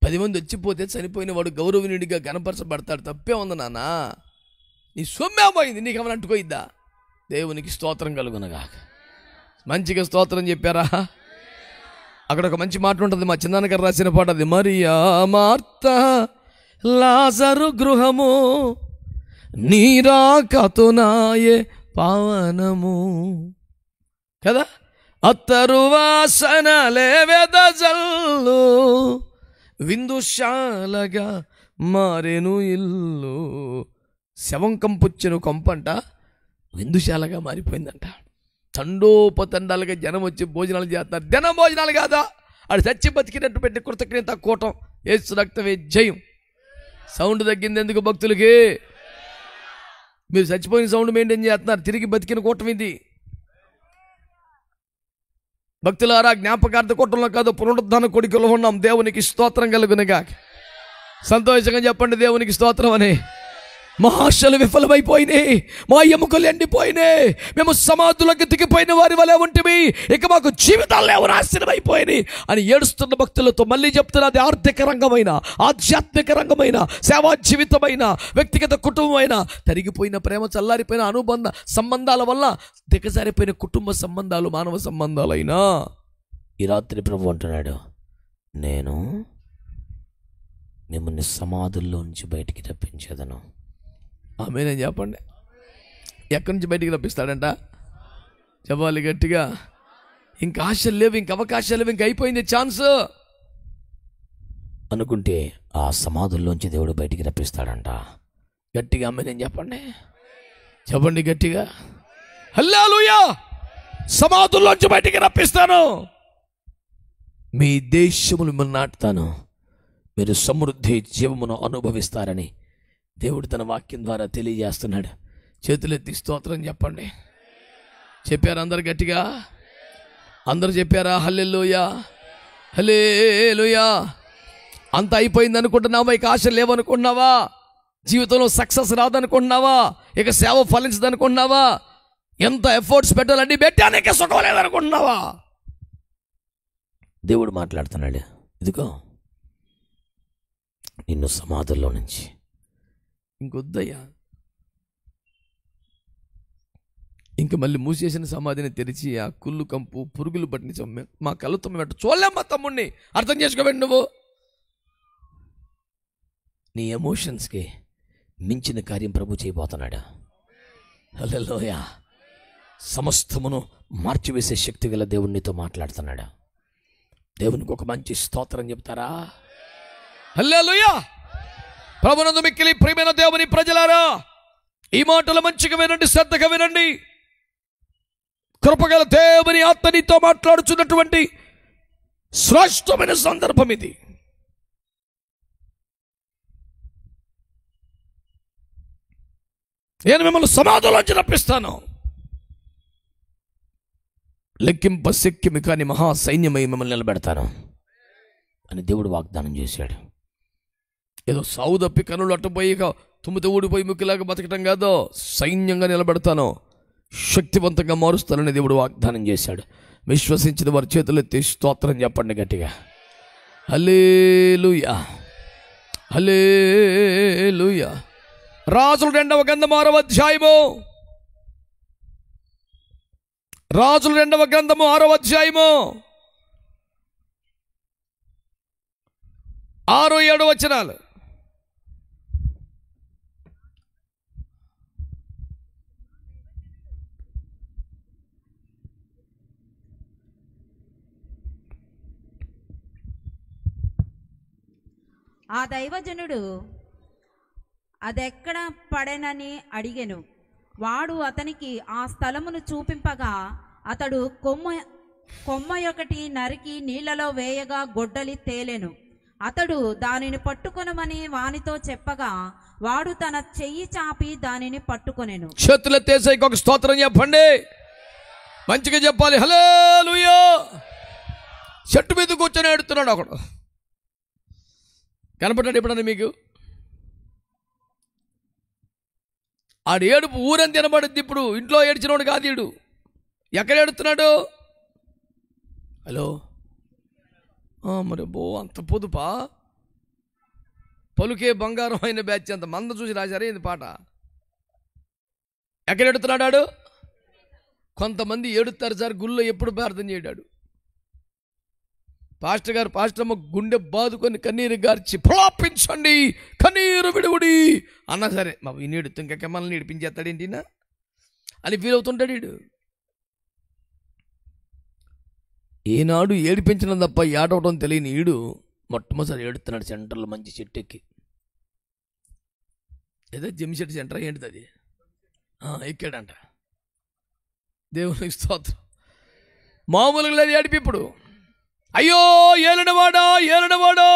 10 మంది వచ్చిపోతే చనిపోయిన వాడు గౌరవనీయుడిగా గణపరచబడతాడు. తప్పే ఉంది నాన్న. నీ సొమ్మే పోయింది, నీకు ఏమైనా అంటుకోయిద్దా? దేవునికి స్తోత్రం కలుగునగా. మంచిగా స్తోత్రం చెప్పారా? అక్కడ ఒక మంచి మాట ఉంటుంది, మా చిన్నాన్నగారు రాసిన పాట అది. మరియా మార్త లాజరు గృహము నీరాకతునాయే పావనము కదా. అత్తరు వాసనలే వెదజల్లు విందుశాలగా మారెను ఇల్లు. శవం కంపుచ్చెను కంపంట విందుశాలగా మారిపోయిందంట. తండోపతండాలుగా జనం వచ్చి భోజనాలు చేస్తారు. జనం భోజనాలు కాదా, ఆడు చచ్చి బతికినట్టు పెట్టి కృతజ్ఞత కూటం. యేసు రక్తమే జయం. సౌండ్ తగ్గింది ఎందుకు భక్తులకి? మీరు చచ్చిపోయిన సౌండ్ మెయింటైన్ చేస్తున్నారు. తిరిగి బతికిన కూటం ఇది. భక్తులారా, జ్ఞాపకార్థ కూటంలో కాదు, పునరుద్ధాన కొడుకులో ఉన్నాం. దేవునికి స్తోత్రం కలుగునగా. సంతోషంగా చెప్పండి దేవునికి స్తోత్రం అని. మా ఆశలు విఫలమైపోయినాయి, మా ఎముకలు ఎండిపోయినాయి, మేము సమాధులకు దిగిపోయిన వారి వలె ఉంటివి, ఇక మాకు జీవితాలు ఎవరు నాశనమైపోయినాయి అని ఏడుస్తున్న భక్తులతో మళ్ళీ చెప్తున్నది. ఆర్థిక రంగమైన, ఆధ్యాత్మిక రంగమైన, సేవా జీవితమైన, వ్యక్తిగత కుటుంబమైన, తరిగిపోయిన ప్రేమ, చల్లారిపోయిన అనుబంధ సంబంధాల వల్ల దిగజారిపోయిన కుటుంబ సంబంధాలు, మానవ సంబంధాలైనా ఈ రాత్రి ప్రభు అంటున్నాడు, నేను మిమ్మల్ని సమాధుల్లో నుంచి బయటికి రప్పించేదను. ఆమేన్ చెప్పండి. ఎక్కడి నుంచి బయటికి రప్పిస్తాడంట? చెప్పాలి గట్టిగా. ఇంక ఆశలు లేవు, ఇంక అవకాశాలు లేవు, ఇంక అయిపోయింది ఛాన్స్ అనుకుంటే ఆ సమాధుల్లోంచి దేవుడు బయటికి రప్పిస్తాడంట. గట్టిగా ఆమేన్ చెప్పండి. చెప్పండి గట్టిగా. హల్లెలూయా. సమాధుల్లోంచి బయటికి రప్పిస్తాను. మీ దేశములు మిమ్మల్ని నాటుతాను, మీరు సమృద్ధి జీవమును అనుభవిస్తారని దేవుడు తన వాక్యం ద్వారా తెలియజేస్తున్నాడు. చేతులెత్తి స్తోత్రం చెప్పండి. చెప్పారు అందరు గట్టిగా? అందరు చెప్పారా? హల్లెలూయా, హల్లెలూయా. అంత అయిపోయింది అనుకుంటున్నావా? ఇక ఆశ లేవనుకుంటున్నావా? జీవితంలో సక్సెస్ రాదనుకుంటున్నావా? ఇక సేవ ఫలించదనుకుంటున్నావా? ఎంత ఎఫర్ట్స్ పెట్టాలండి పెట్టానికే సుఖం లేదనుకుంటున్నావా? దేవుడు మాట్లాడుతున్నాడు. ఇదిగో నిన్ను సమాధుల్లో నుంచి, ఇంకొద్దయ్యా, ఇంక మళ్ళీ మూసేసిన సమాధిని తెరిచి ఆ కుళ్ళు కంపు పురుగులు పట్టిన మా కళ్ళతో మేము చూడలేమ్మా తమ్ముడిని. అర్థం చేసుకోవండి నువ్వు. నీ ఎమోషన్స్కి మించిన కార్యం ప్రభు చేయబోతున్నాడు. హల్లెలూయా. సమస్తమును మార్చివేసే శక్తి గల దేవుడు నీతో మాట్లాడుతున్నాడు. దేవునికి ఒక మంచి స్తోత్రం చెప్తారా? హల్లెలూయా. ప్రభునందు మిక్కిలి ప్రియమైన దేవుని ప్రజలారా, ఈ మాటలు మంచిగా వినండి, శ్రద్ధగా వినండి. కృపగల దేవుని ఆత్మ నీతో మాట్లాడుచున్నటువంటి శ్రేష్టమైన సందర్భం ఇది. నేను మిమ్మల్ని సమాధిలోంచి రప్పిస్తాను, లెక్కింప శక్యమి కాని మహా సైన్యమై మిమ్మల్ని నిలబెడతాను అని దేవుడు వాగ్దానం చేశాడు. ఏదో సావు తప్పి కనులు అట్టుపోయి తుమ్మితో ఊడిపోయి ముక్కిలాగా బతకటం కాదో, సైన్యంగా నిలబెడతాను. శక్తివంతంగా మారుస్తానని దేవుడు వాగ్దానం చేశాడు. విశ్వసించిన వారి చేతులు ఎత్తి స్తోత్రం చెప్పండి గట్టిగా. హల్లెలూయా, హల్లెలూయా. రాజుల 2వ గ్రంథము 6వ అధ్యాయము, రాజుల 2వ గ్రంథము 6వ అధ్యాయము 6-7 వచనాలు. ఆ దైవజనుడు అదెక్కడ పడెనని అడిగెను. వాడు అతనికి ఆ స్థలమును చూపింపగా అతడు కొమ్మ ఒకటి నరికి నీళ్లలో వేయగా గొడ్డలి తేలెను. అతడు దానిని పట్టుకొనమని వానితో చెప్పగా వాడు తన చెయ్యి చాపి దానిని పట్టుకొనెను. చేతులెత్తేసి ఒక స్తోత్రం చెప్పండి, మంచిగా చెప్పాలి. హల్లెలూయా. చెట్టు మీద కూర్చొని ఏడుతున్నాడు ఒకడు. కనపడ్డాడు ఎప్పుడన్నా మీకు? ఆడు ఏడుపు ఊరంతా తినబడుద్ది. ఇప్పుడు ఇంట్లో ఏడ్చినోడు కాదు ఈడు. ఎక్కడ ఏడుతున్నాడు? హలో, మరి అంత పొదుపా? పలుకే బంగారం అయిన బ్యాచ్ అంత మంద చూసి రాశారే ఇది పాట. ఎక్కడ ఏడుతున్నాడు ఆడు? కొంతమంది ఏడుస్తారు సార్, గుళ్ళో ఎప్పుడు ప్రార్థన చేయడాడు. పాస్టర్ అమ్మ గుండె బాదుకొని కన్నీరు గార్చి ప్రలాపించండి, కన్నీరు విడుగుడి అన్నా సరే, మా ఈనేడు ఇంకెమ్మల్ని ఏడిపించేస్తాడేంటినా అని ఫీల్ అవుతుంటాడు వీడు. ఈనాడు ఏడిపించడం తప్ప ఏడవడం తెలియని ఈడు మొట్టమొదటి ఏడుతున్నాడు సెంటర్లో మంచి చెట్టు ఎక్కి. ఏదో జమ్మిచెట్టు సెంటర్ ఏంటిది అది ఎక్కాడంట. దేవునికి స్తోత్రం. మామూలుగా లేదు ఏడిపి. ఇప్పుడు అయ్యో ఏలనవాడా, ఏలనవాడా,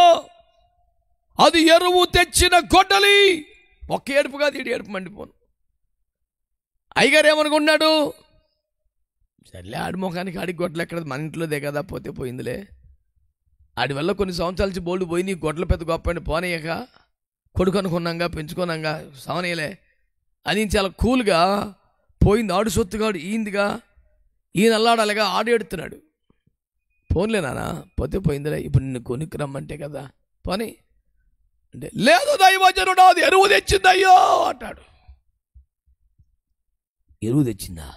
అది ఎరువు తెచ్చిన గొడ్డలి. ఒక్క ఏడుపు కాదు, ఈడు ఏడుపు మండిపోను. అయ్యగారు ఏమనుకున్నాడు? సర్లే ఆడి ముఖానికి ఆడి గొడ్డలు ఎక్కడ, మన ఇంట్లోదే కదా, పోతే పోయిందిలే. ఆడి వల్ల కొన్ని సంవత్సరాల నుంచి బోల్డ్ పోయి నీ గొడ్డల పెద్ద గొప్ప పోనయ్యాక కొడుకు అనుకున్నాగా పెంచుకున్నాగా సావనీయలే అని చాలా కూల్గా పోయింది. ఆడు సొత్తుగాడు ఈందిగా, ఈయన అల్లాడాలిగా ఆడు ఎడుతున్నాడు. ఫోన్లే నానా, పోతే పోయిందిలే, ఇప్పుడు నిన్ను కొనుక్కు రమ్మంటే కదా పోనీ అంటే, లేదు దైవజనుడు అది ఎరువు తెచ్చింది అయ్యో అంటాడు. ఎరువు తెచ్చిందా?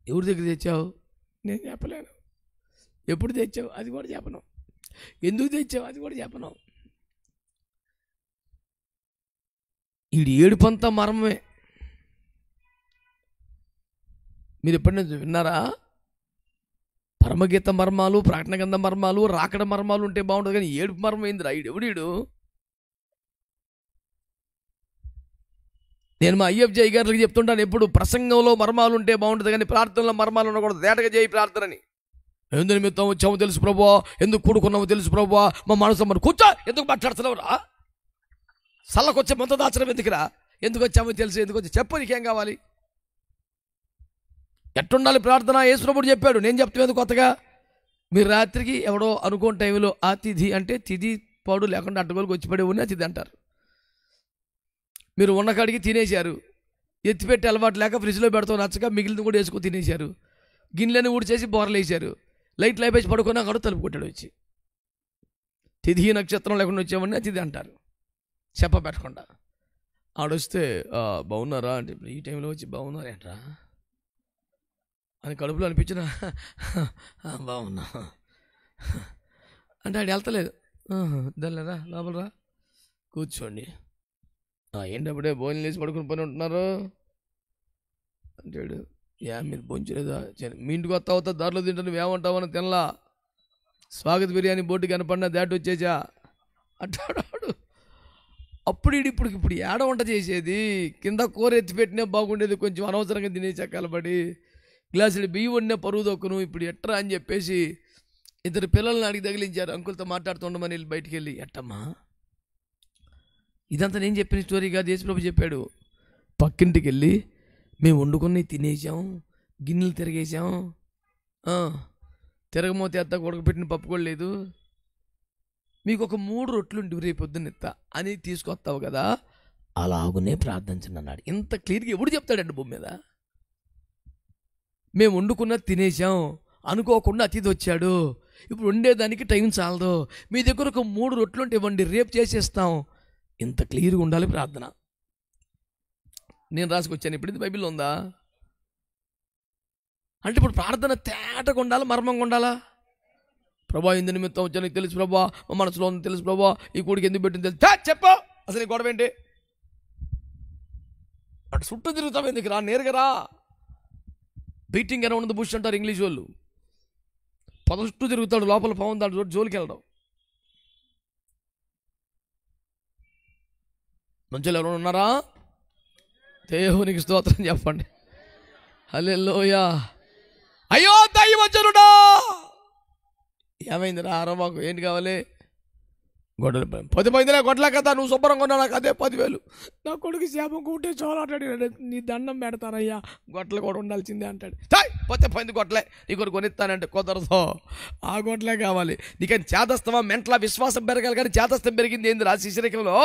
ఎవరి దగ్గర తెచ్చావు? నేను చెప్పలేను. ఎప్పుడు తెచ్చావు? అది కూడా చెప్పను. ఎందుకు తెచ్చావు? అది కూడా చెప్పను. ఈడు ఏడుపంతా మర్మమే. మీరు ఎప్పుడైనా విన్నారా? పరమగీత మర్మాలు, ప్రకటన గ్రంథ మర్మాలు, రాకడ మర్మాలు ఉంటే బాగుంటుంది, కానీ ఏడుపు మర్మం ఏందిరా? ఎవడీడు? నేను మా IFJ గారికి చెప్తుంటాను ఎప్పుడు, ప్రసంగంలో మర్మాలు ఉంటే బాగుంటుంది కానీ ప్రార్థనలో మర్మాలు ఉండకూడదు. తేటగా చేయి ప్రార్థనని. ఎందుకు నిమిత్తం వచ్చామో తెలుసు ప్రభువా, ఎందుకు కూడుకున్నామో తెలుసు ప్రభువా, మా మనసు మరి కూర్చో, ఎందుకు మాట్లాడుతున్నావురా? సల్లకొచ్చే మంత దాచడం ఎందుకురా? ఎందుకు వచ్చామో తెలుసు, ఎందుకు వచ్చి చెప్పు, నీకేం కావాలి? ఎట్టుండాలి ప్రార్థన? యేసు ప్రభువు చెప్పాడు. నేను చెప్తాను కొత్తగా. మీరు రాత్రికి ఎవడో అనుకోని టైంలో ఆ తిథి అంటే తిథి పాడు లేకుండా అడ్డగోలుకి వచ్చి పడేవాడిని తిథి అంటారు. మీరు ఉన్న కాడికి తినేశారు, ఎత్తిపెట్టి అలవాటు లేక ఫ్రిడ్జ్లో పెడతాం నచ్చక మిగిలిన కూడా వేసుకొని తినేశారు. గిన్నెలని ఊడ్చేసి బోర్లు వేసారు, లైట్లు అయిపోయి పడుకున్నా కూడా తలుపు కొట్టాడు వచ్చి. తిథి నక్షత్రం లేకుండా వచ్చామని తిథి అంటారు చెప్ప పెట్టకుండా. ఆడొస్తే బాగున్నారా అంటే, ఈ టైంలో వచ్చి బాగున్నారేంట్రా అని కడుపులో అనిపించిన బాగున్నా అంటే ఆడు వెళ్తలేదు. దానిలేదా లోపలరా కూర్చోండి, ఏంటప్పుడే భోజనం చేసి పడుకుని పని ఉంటున్నారు అంటాడు. మీరు భోంచలేదా? మీ ఇంటికి వస్తా అవుతా దారిలో తింటా, నువ్వేమంటావని తినలా, స్వాగత బిర్యానీ బోర్డు కనపడినా దాటి వచ్చేసా అంటాడు. అప్పుడు ఇప్పుడు ఏడ వంట చేసేది? కింద కూర ఎత్తి పెట్టినా బాగుండేది, కొంచెం అనవసరంగా తినేసా కలబడి, గ్లాసులు బియ్యం వండినా పరువు దొక్కును, ఇప్పుడు ఎట్రా అని చెప్పేసి ఇద్దరు పిల్లల్ని అడిగి తగిలించారు. అంకుల్తో మాట్లాడుతుండమని వెళ్ళి బయటికి వెళ్ళి. ఎట్టమ్మా ఇదంతా నేను చెప్పిన స్టోరీ కాదు, యేసుప్రభు చెప్పాడు. పక్కింటికి వెళ్ళి మేము వండుకుని తినేసాం, గిన్నెలు తిరిగేసాం, తిరగమోతే అత్త ఉడకపెట్టిన పప్పు కూడా లేదు, మీకు ఒక 3 రొట్టెలుండి రేపు పొద్దున్న అని తీసుకొస్తావు కదా, అలాగునే ప్రార్థించండి అన్నాడు. ఇంత క్లియర్గా ఎవడు చెప్తాడండి భూమి మీద? మేము వండుకున్నది తినేసాం, అనుకోకుండా అతిథి వచ్చాడు, ఇప్పుడు వండేదానికి టైం చాలదు, మీ దగ్గర ఒక 3 రొట్టెలు ఉంటే ఇవ్వండి, రేపు చేసేస్తాం. ఇంత క్లియర్గా ఉండాలి ప్రార్థన. నేను రాసుకొచ్చాను, ఇప్పుడు ఇది బైబిల్లో ఉందా అంటే ఇప్పుడు ప్రార్థన తేటగా ఉండాలా, మర్మంగా ఉండాలా? ప్రభా ఇందు నిమిత్తం వచ్చా నీకు తెలుసు ప్రభా, మా మనసులో ఉంది తెలుసు ప్రభా, ఈ కూడికి ఎందుకు పెట్టింది తెలుసు, చెప్పు అసలు ఈ గొడవ ఏంటి? అటు చుట్టూ తిరుగుతాం ఎందుకు రా, నేరుగా రా. బీటింగ్ అరౌండ్ ద బుష్ అంటారు ఇంగ్లీష్ వాళ్ళు. పొద చుట్టూ తిరుగుతాడు, లోపల పవన్ దాడు జోలికి వెళ్ళడం. మంచిగా ఎవరైనా ఉన్నారా? దేవునికి స్తోత్రం చెప్పండి. హల్లెలూయా. అయ్యో దైవజనుడా, ఏమైంది రా మాకు ఏంటి కావాలి? గొడ్డలు 10 పోయిందిలే, గొడ్డలే కదా, నువ్వు శుభ్రంగా ఉన్నా, నాకు అదే 10,000. నా కొడుకు శాపం కూటే చోలాటాడు, నీ దండం పెడతానయ్యా, గొడ్డలు కూడా ఉండాల్సిందే అంటాడు. పోతే పోయింది గొడ్డలే, నీకు కొనిస్తానంటే కుదరదు, ఆ గొడ్డలే కావాలి. నీకని చేదస్తమా మెంట్ల విశ్వాసం పెరగాలి, కానీ చేదస్తం పెరిగింది ఏందిరా శిశిరికంలో?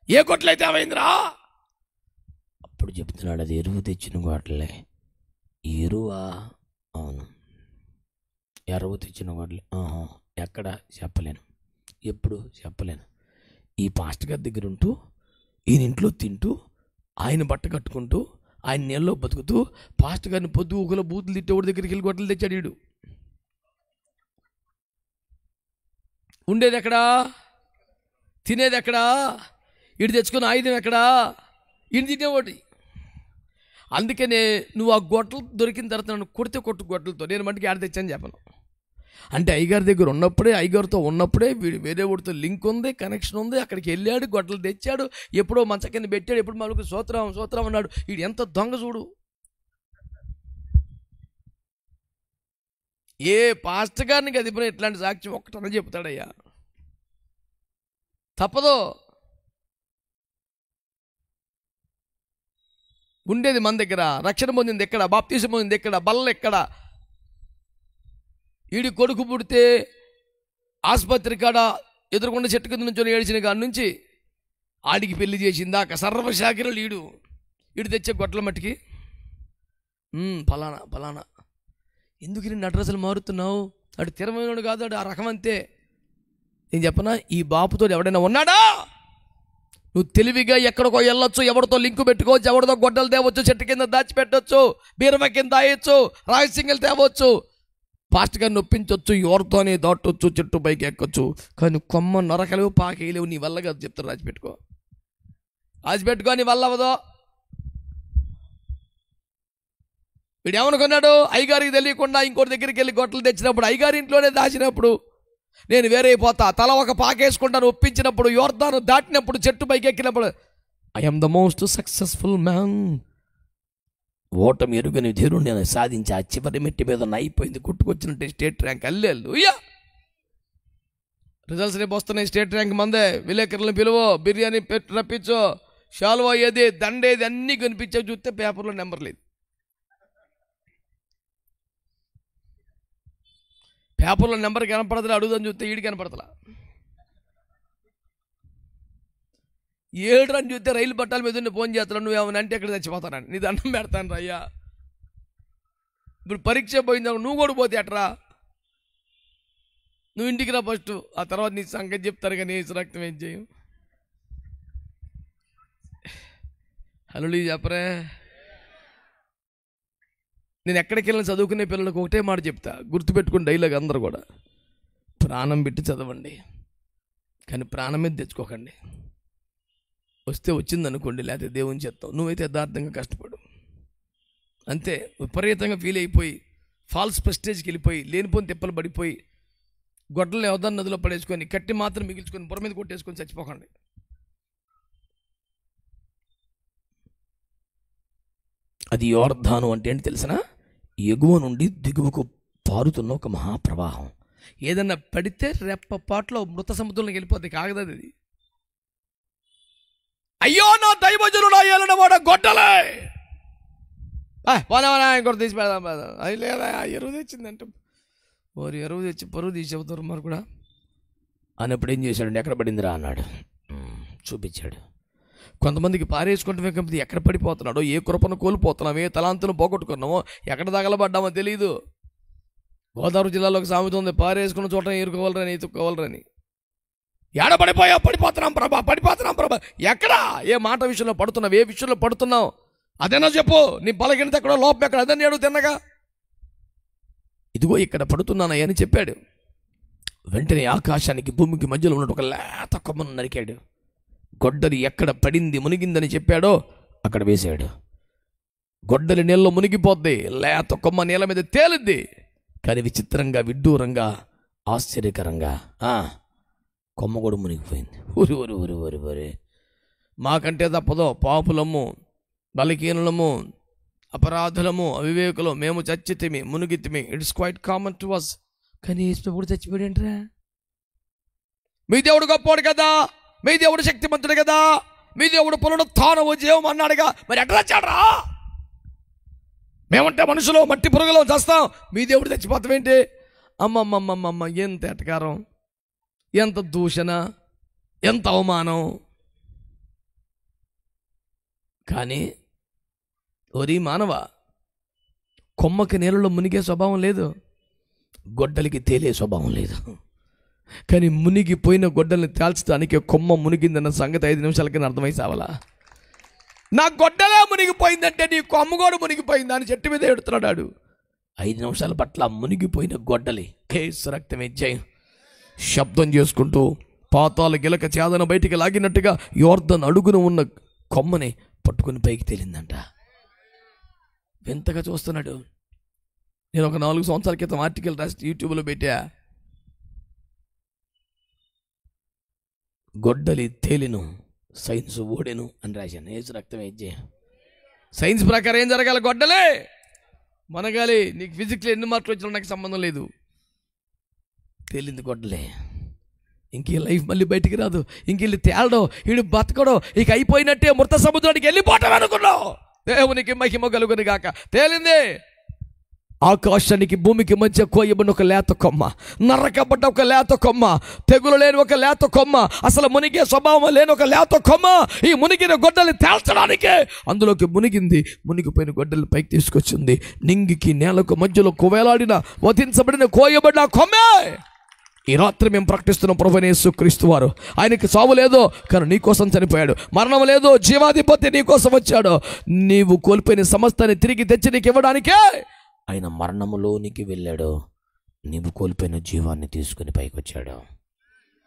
ఏ గొడ్డలైతే ఏమైందిరా? అప్పుడు చెప్తున్నాడు, అది ఎరువు తెచ్చిన గొడ్డలే. ఎరువా? అవును, ఎరువు తెచ్చిన గొడ్డలే. ఎక్కడ చెప్పలేను, ఎప్పుడు చెప్పలేను. ఈ పాస్టర్ గారి దగ్గర ఉంటూ, ఈయన ఇంట్లో తింటూ, ఆయన బట్ట కట్టుకుంటూ, ఆయన నీళ్ళలో బతుకుతూ, పాస్టర్ గారిని పొద్దు ఒకలో బూతులు తిట్టేవాడి దగ్గరికి వెళ్ళి గొడ్డలు తెచ్చాడు. వీడు ఉండేది ఎక్కడా, తినేది ఎక్కడా, వీడు తెచ్చుకున్న ఆయుధం ఎక్కడా, ఈయన తినేవాడి. అందుకనే నువ్వు ఆ గొడ్డలు దొరికిన తర్వాత నన్ను కొడితే కొట్టు గొడ్డలతో, నేను మటుకు ఆడ తెచ్చాను చెప్పను. అంటే అయ్యగారి దగ్గర ఉన్నప్పుడే, అయ్యగారితో ఉన్నప్పుడే వీడు వేరే వాడితో లింక్ ఉంది, కనెక్షన్ ఉంది, అక్కడికి వెళ్ళాడు, గొడ్డలు తెచ్చాడు, ఎప్పుడో మంచ కింద పెట్టాడు, ఎప్పుడు మనకు సూత్రం అన్నాడు. వీడు ఎంత దొంగ చూడు. ఏ పాస్టర్ గారిని కదిపిన ఇట్లాంటి సాక్ష్యం ఒక్కటనే చెప్తాడయ్యా, తప్పదు. ఉండేది మన దగ్గర, రక్షణ పొందింది ఎక్కడ, బాప్తీసం పొందింది ఎక్కడ, బల్ల ఎక్కడ? ఈడి కొడుకు పుడితే ఆసుపత్రి కాడ ఎదురుకుండా చెట్టు కింద నుంచి ఏడిచిన కాడ నుంచి ఆడికి పెళ్లి చేసిందాక సర్వశాఖలు ఈడు తెచ్చే గొడ్డల మట్టికి ఫలానా ఎందుకు నేను అడ్రస్లు మారుతున్నావు? అటు తిరమైనడు కాదు, అటు ఆ రకం అంతే. నేను చెప్పనా, ఈ బాపుతో ఎవడైనా ఉన్నాడా? నువ్వు తెలివిగా ఎక్కడికో వెళ్ళొచ్చు, ఎవరితో లింకు పెట్టుకోవచ్చు, ఎవరితో గొడ్డలు తేవచ్చు, చెట్టు కింద దాచిపెట్టవచ్చు, బీరమ కింద దాయొచ్చు, రాయసింగలు తేవచ్చు, పాస్టర్ గారిని ఒప్పించవచ్చు, ఎవరితోనే దాటొచ్చు, చెట్టు పైకి ఎక్కొచ్చు, కానీ కొమ్మ నరకలేవు, పాకేయలేవు, నీ వల్ల కాదు చెప్తారు. రాసిపెట్టుకో నీ వల్ల అవ్వదో. వీడు ఏమనుకున్నాడు? అయ్యగారికి తెలియకుండా ఇంకోటి దగ్గరికి వెళ్ళి గొట్టలు తెచ్చినప్పుడు, అయ్యగారి ఇంట్లోనే దాచినప్పుడు, నేను వేరే అయిపోతా, తల ఒక పాకేసుకుంటాను ఒప్పించినప్పుడు, యోర్దాను దాటినప్పుడు, చెట్టు పైకి ఎక్కినప్పుడు, I'm the most successful man. ఓటమి ఎరుగని దేవుడు నేను సాధించి ఆ చివరి మెట్టి మీద అయిపోయింది, కొట్టుకొచ్చినట్టే స్టేట్ ర్యాంక్. అల్లెల్లుయా, రిజల్ట్స్ రేపు వస్తున్నాయి, స్టేట్ ర్యాంక్ మందే, విలేకరులను పిలువో, బిర్యానీ పెట్టి రప్పించో, షాల్వా ఏది, దండేది అన్నీ కనిపించే, చూస్తే పేపర్లో నెంబర్ లేదు. పేపర్లో నెంబర్ కనపడతలే, అడుగుదని చూస్తే ఈడు కనపడతలా. 7 అని చూస్తే రైలు పట్టాల మీద ఫోన్ చేస్తాను, నువ్వేమన్నా అంటే ఎక్కడ చచ్చిపోతానని, నీ దండం పెడతాను అయ్యా. ఇప్పుడు పరీక్ష పోయిందా, నువ్వు కూడా పోతే ఎట్రా? నువ్వు ఇంటికి రా ఫస్ట్, ఆ తర్వాత నీ సంగతి చెప్తారు, కానీ ఏసు రక్తం ఏం చేయం. హలో చెప్పరే. నేను ఎక్కడికి వెళ్ళిన చదువుకునే పిల్లలకు ఒకటే మాట చెప్తా, గుర్తుపెట్టుకుని డైలాగ్ అందరూ కూడా, ప్రాణం పెట్టి చదవండి, కానీ ప్రాణం మీద తెచ్చుకోకండి. వస్తే వచ్చింది అనుకోండి, లేకపోతే దేవుని చెప్తావు, నువ్వైతే యథార్థంగా కష్టపడు. అంతే. విపరీతంగా ఫీల్ అయిపోయి ఫాల్స్ ప్రెస్టేజ్కి వెళ్ళిపోయి లేనిపోని తిప్పలు పడిపోయి గొడ్డలు ఎవదాన్ని నదిలో పడేసుకొని కట్టి మాత్రం మిగిల్చుకొని బుర్ర మీద కొట్టేసుకొని చచ్చిపోకండి. అది యోర్దాను అంటే ఏంటి తెలిసిన? ఎగువ నుండి దిగువకు పారుతున్న ఒక మహాప్రవాహం. ఏదన్నా పడితే రెప్పపాట్లో మృత సముద్రంలోకి వెళ్ళిపోతే కాగదది. అది అయ్యో నా దైవజనుడా ఏలనవాడ గొడ్డలే ఇంకోటి తీసి పెడదాం, అది లేదా ఎరువు తెచ్చిందంటే ఓరు ఎరువు తెచ్చి పరువు తీసి చెబుతారు మరి కూడా అన్నప్పుడు ఏం చేశాడండి, ఎక్కడ పడిందిరా అన్నాడు, చూపించాడు. కొంతమందికి పారేసుకుంటే కంపెనీ ఎక్కడ పడిపోతున్నాడో, ఏ కృపను కోల్పోతున్నామో, ఏ తలాంతును పోగొట్టుకున్నామో, ఎక్కడ తగలబడ్డామో తెలియదు. గోదావరి జిల్లాలో ఒక సామెత ఉంది, పారేసుకున్న చోట ఏరుకోవాలని ఎత్తుకోవాలని. ఏడ పడిపోతున్నాం ప్రభా. ఎక్కడా? ఏ మాట విషయంలో పడుతున్నావు? ఏ విషయంలో పడుతున్నావు? అదేనా చెప్పు. నీ బలహీనత ఎక్కడో, లోపం ఎక్కడ, అదే నేను తిన్నగా. ఇదిగో ఇక్కడ పడుతున్నానయ్య అని చెప్పాడు. వెంటనే ఆకాశానికి భూమికి మధ్యలో ఉన్నట్టు ఒక లేత కొమ్మను నరికాడు. గొడ్డలి ఎక్కడ పడింది, మునిగిందని చెప్పాడో అక్కడ వేశాడు. గొడ్డలి నీళ్ళలో మునిగిపోద్ది, లేత కొమ్మ నీళ్ళ మీద తేలిద్ది. కానీ విచిత్రంగా, విడ్డూరంగా, ఆశ్చర్యకరంగా కొమ్మ కూడా మునిగిపోయింది. ఊరి ఊరి ఊరి ఊరి ఊరి మాకంటే తప్పదో, పాపులము, బలహీనులము, అపరాధులము, అవివేకులు, మేము చచ్చితిమి, మునిగితిమి. It's quite common to us. కానీ ఇప్పుడు చచ్చిపోయాడంట్రా. మీ దేవుడు గొప్పవాడు కదా, మీ దేవుడు శక్తిమంతుడు కదా, మీ దేవుడు పునరుత్థానము జీవం అన్నాడుగా, మరి ఎట్లా వచ్చాడ్రా? మేమంటే మనుషులు మట్టి పురుగులో చేస్తాం, మీ దేవుడు చచ్చిపోతామేంటి? అమ్మమ్మమ్మమ్మమ్మ, ఎంత ఎటకారం, ఎంత దూషణ, ఎంత అవమానం. కానీ ఓరి మానవ, కొమ్మకి నీళ్ళలో మునిగే స్వభావం లేదు, గొడ్డలికి తేలే స్వభావం లేదు. కానీ మునిగిపోయిన గొడ్డల్ని తేల్చడానికి కొమ్మ మునిగిందన్న సంగతి 5 నిమిషాల కింద అర్థమై సావలా. నా గొడ్డలే మునిగిపోయిందంటే నీ కొమ్మ కూడా మునిగిపోయిందా అని చెట్టు మీద ఎడుతున్నాడు. 5 నిమిషాల పట్ల మునిగిపోయిన గొడ్డలి కేసు రక్తమే జయం శబ్దం చేసుకుంటూ పాతాల గిలక చేదన బయటికి లాగినట్టుగా యోర్దన్ అడుగున ఉన్న కొమ్మని పట్టుకుని పైకి తేలిందంట. వింతగా చూస్తున్నాడు. నేను ఒక 4 సంవత్సరాల క్రితం ఆర్టికల్ రాసి యూట్యూబ్లో పెట్టా. గొడ్డలి తేలిను, సైన్స్ ఓడెను అని రాశాను. ఏసు రక్తం ఏజే. సైన్స్ ప్రకారం ఏం జరగాలి? గొడ్డలే మనగాలి. నీకు ఫిజిక్స్లో ఎన్ని మార్కులు వచ్చినా నాకు సంబంధం లేదు. తేలింది గొడ్డలే. ఇంక లైఫ్ మళ్ళీ బయటికి రాదు. ఇంక వెళ్ళి తేలడం, వీడు బతకడం, ఇక అయిపోయినట్టే, మృత సముద్రానికి వెళ్ళిపోవటం అనుకున్నావు. దేవునికి మహిమ కలుగును గాక. తేలింది. ఆకాశానికి భూమికి మధ్య కోయబడిన ఒక లేత కొమ్మ, నరకబడ్డ ఒక లేత కొమ్మ, తెగులు లేని ఒక లేత కొమ్మ, అసలు మునిగే స్వభావం లేని ఒక లేత కొమ్మ ఈ మునిగిన గొడ్డల్ని తేల్చడానికే అందులోకి మునిగింది. మునిగిపోయిన గొడ్డల్ని పైకి తీసుకొచ్చింది. నింగికి నేలకు మధ్యలో వేలాడిన, వధించబడిన, కోయబడిన కొమ్మే ఈ రాత్రి మేము ప్రకటిస్తున్నాం. ప్రభువైన యేసుక్రీస్తు వారు, ఆయనకి సావు లేదో కానీ నీ కోసం చనిపోయాడు. మరణం లేదో, జీవాధిపతి నీ కోసం వచ్చాడు. నీవు కోల్పోయిన సమస్తాన్ని తిరిగి తెచ్చి నీకు ఇవ్వడానికే ఆయన మరణములోనికి వెళ్ళాడు. నీవు కోల్పోయిన జీవాన్ని తీసుకుని పైకి వచ్చాడు.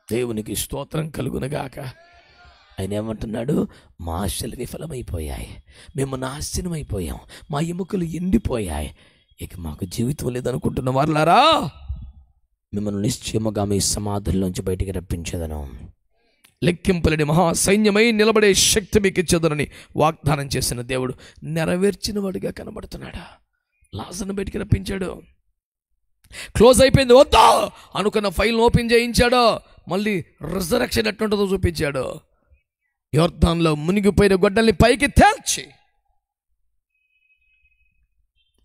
దేవునికి స్తోత్రం కలుగునగాక. ఆయన ఏమంటున్నాడు? మా ఆశలు విఫలమైపోయాయి, మేము నాశనం అయిపోయాం, మా ఎముకలు ఎండిపోయాయి, ఇక మాకు జీవితం లేదనుకుంటున్న వారులారా, మిమ్మల్ని నిశ్చయముగా మీ సమాధుల్లోంచి బయటికి రప్పించేదను, లెక్కింపలేని మహా సైన్యమై నిలబడే శక్తి మీకు ఇచ్చేదనని వాగ్దానం చేసిన దేవుడు నెరవేర్చిన వాడిగా కనబడుతున్నాడు. లాజరును బయటికి రప్పించాడు. క్లోజ్ అయిపోయింది వద్దా అనుకున్న ఫైల్ ఓపెన్ చేయించాడు. మళ్ళీ రిజరెక్షన్ ఎట్లుంటుందో చూపించాడు. యోర్దాన్లో మునిగిపోయిన గొడ్డల్ని పైకి తేల్చి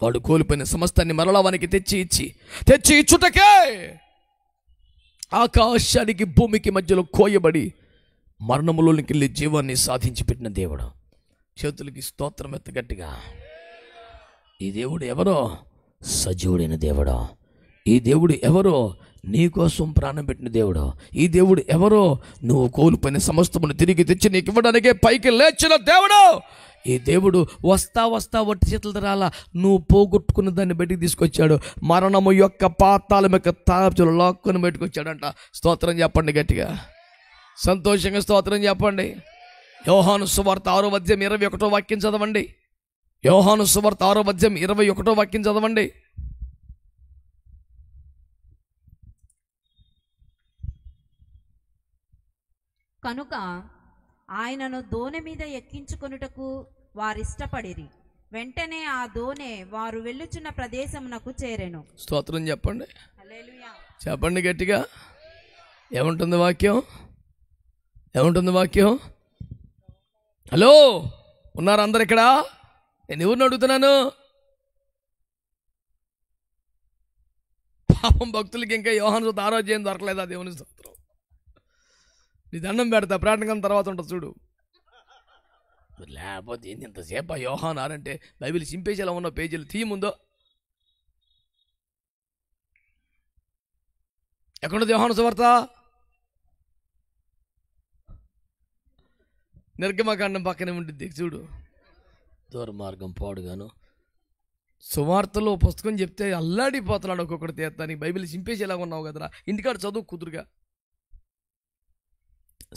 వాడు కోల్పోయిన సమస్తాన్ని మరలా వానికి తెచ్చి ఇచ్చుటకే ఆకాశానికి భూమికి మధ్యలో కోయబడి మరణములోనికి వెళ్ళి జీవాన్ని సాధించి పెట్టిన దేవుడు. చేతులకి స్తోత్రం ఎత్తగట్టిగా. ఈ దేవుడు ఎవరో? సజీవుడైన దేవుడు. ఈ దేవుడు ఎవరో? నీకోసం ప్రాణం పెట్టిన దేవుడు. ఈ దేవుడు ఎవరో? నువ్వు కోల్పోయిన సమస్తమును తిరిగి తెచ్చి నీకు ఇవ్వడానికే పైకి లేచిన దేవుడు. ఈ దేవుడు వస్తా వట్టి చేతులతో రాలా, నువ్వు పోగొట్టుకున్న దాన్ని బయటికి తీసుకొచ్చాడు. మరణము యొక్క పాతాళం యొక్క తాపులు లాక్కుని బయటకొచ్చాడంట. స్తోత్రం చెప్పండి గట్టిగా, సంతోషంగా స్తోత్రం చెప్పండి. యోహాను సువార్త 6:21 వాక్యం చదవండి. యోహాను సువార్త 6:21 వాక్యం చదవండి. కనుక ఆయనను దోణి మీద ఎక్కించుకొనుటకు వారిష్టపడిరి. వెంటనే ఆ దోణె వారు వెళ్ళుచున్న ప్రదేశమునకు చేరెను. స్తోత్రం చెప్పండి. హల్లెలూయా. చెప్పండి గట్టిగా. ఏముంటుంది వాక్యం? ఏముంటుంది వాక్యం? హలో, ఉన్నారు అందరు ఇక్కడ? నేను ఎవరిని అడుగుతున్నాను? పాపం భక్తులకి ఇంకా యోహాను 6 దొరకలేదా? దేవుని స్తోత్రం. నీ దండం పెడతా, ప్రాణకం తర్వాత ఉంటుంది చూడు. లేకపోతే ఏంది ఇంతసేపు ఆ యోహాను ఆరంటే బైబిల్ చింపేసేలా ఉన్న పేజీలు తీయముందో ఎక్కడుంది యోహాను సువార్త? నిర్గమకాండం పక్కనే ఉంటుంది చూడు. దుర్మార్గం పాడుగాను సువార్తలో పుస్తకం చెప్తే అల్లాడిపోతున్నాడు ఒక్కొక్కటి తీస్తానికి. బైబిల్ చింపేసేలాగా ఉన్నావు కదరా, ఇంటికాడ చదువు కుదురుగా.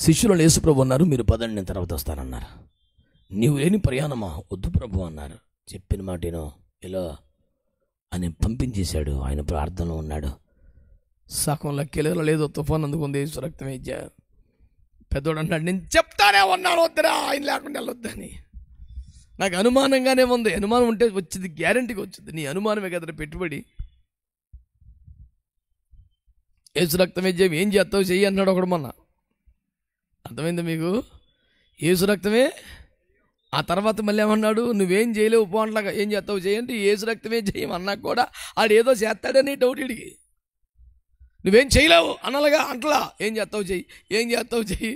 శిష్యులు యేసుప్రభు అన్నారు, మీరు పదండి నేను తర్వాత వస్తానన్నారు. నీవు లేని ప్రయాణమా? వద్దు ప్రభు అన్నారు. చెప్పిన మాటేనో ఇలా అని పంపించేశాడు. ఆయన ప్రార్థనలో ఉన్నాడు. సగం లెక్కలేదో లేదో తుఫాన్ అందుకుంది. యేసు రక్తం ఇచ్చా. పెద్దోడు అన్నాడు, నేను చెప్తానే ఉన్నాను వద్దురా, ఆయన లేకుండా వెళ్ళొద్దని. నాకు అనుమానంగానే ఉంది. అనుమానం ఉంటే వచ్చింది, గ్యారంటీగా వచ్చింది. నీ అనుమానమే కదరా పెట్టుబడి. యేసు రక్తం ఇచ్చేవి ఏం చేస్తావు చెయ్యి అన్నాడు ఒకడు మొన్న. అర్థమైందా మీకు? యేసు రక్తమే. ఆ తర్వాత మళ్ళీ ఏమన్నాడు, నువ్వేం చేయలేవు పో అంటలాగా. ఏం చేస్తావు చేయండి, యేసు రక్తమే చేయమన్నా కూడా ఆడు ఏదో చేస్తాడని డౌట్ ఇడికి. నువ్వేం చేయలేవు అన్నలాగా అంటలా. ఏం చేస్తావు చెయ్యి, ఏం చేస్తావు చెయ్యి.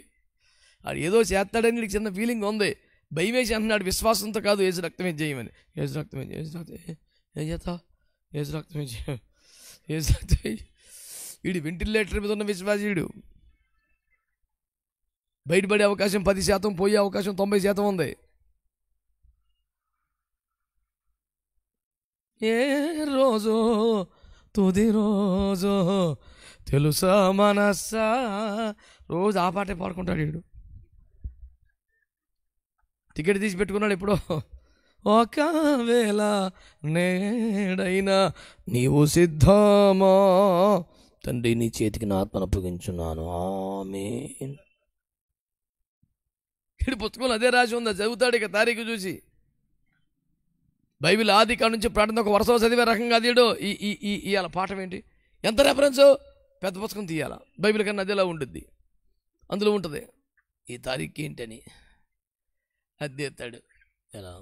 ఆడు ఏదో చేస్తాడని నీకు చిన్న ఫీలింగ్ ఉంది. భయమేసి అంటున్నాడు, విశ్వాసంతో కాదు. యేసు రక్తమే చేయమని. యేసు రక్తమే, యేసు రక్తం ఏం చేస్తావు, యేసు రక్తమే చేయ, యేసు రక్తమే. వీడు వెంటిలేటర్ మీద ఉన్న విశ్వాసీయుడు. బయటపడే అవకాశం 10%, పోయే అవకాశం 90% ఉంది. ఏ రోజు తుది రోజు తెలుసా మనసా, రోజు ఆ పాటే పాడుకుంటాడు వీడు. టికెట్ తీసి పెట్టుకున్నాడు ఎప్పుడో. ఒకవేళ నేడైనా నీవు సిద్ధమా తండ్రి, నీ చేతికి నా ఆత్మను అప్పగించున్నాను, ఆమేన్. వీడి పుస్తకంలో అదే రాసి ఉందా? చదువుతాడు ఇక తారీఖు చూసి. బైబిల్ ఆది కాడ నుంచి ప్రార్థన ఒక వరుస చదివే రకంగా తీయడు. ఇవాళ పాఠం ఏంటి, ఎంత రెఫరెన్స్, పెద్ద పుస్తకం తీయాల. బైబిల్ కన్నా అదేలా ఉంటుంది. అందులో ఉంటుంది ఈ తారీఖు ఏంటని. అది ఎత్తాడు. ఎలా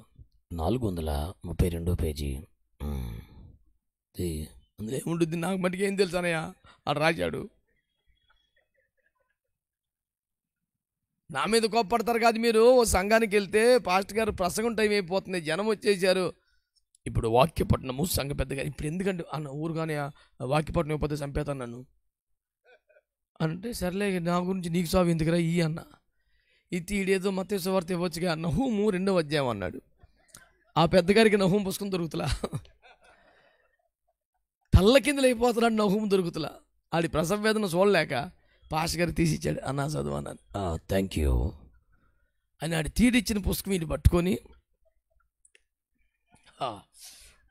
432 పేజీ. అందులో ఏముంటుంది నాకు మటుకు ఏం తెలుసు అనయ్య. ఆడు రాశాడు. నా మీద కోప్పడతారు కాదు మీరు. సంఘానికి వెళ్తే పాస్టర్ గారు ప్రసంగం టైం అయిపోతుంది, జనం వచ్చేసారు. ఇప్పుడు వాక్యపట్నము సంఘ పెద్దగా. ఇప్పుడు ఎందుకంటే అన్న ఊరుగానే వాక్యపట్నం ఇవ్వకపోతే చంపేతాను నన్ను అంటే, సర్లే నా గురించి నీకు సాగు ఎందుకురా ఈ అన్న. ఇది ఈడేదో మత్తయి సువార్త ఇవ్వచ్చుగా. నహూము 2వ అధ్యాయం అన్నాడు. ఆ పెద్దగారికి నహూము పుస్తకం దొరుకుతులా, తల్ల కిందలు అయిపోతున్నాడు. నహూము దొరుకుతులా. ఆడి ప్రసవ వేదన చూడలేక పాస్టర్ గారికి తీసిచ్చాడు. అన్నా చదువు అన్నాను. థ్యాంక్ యూ అని ఆడి తీడిచ్చిన పుస్తకం వీడిని పట్టుకొని,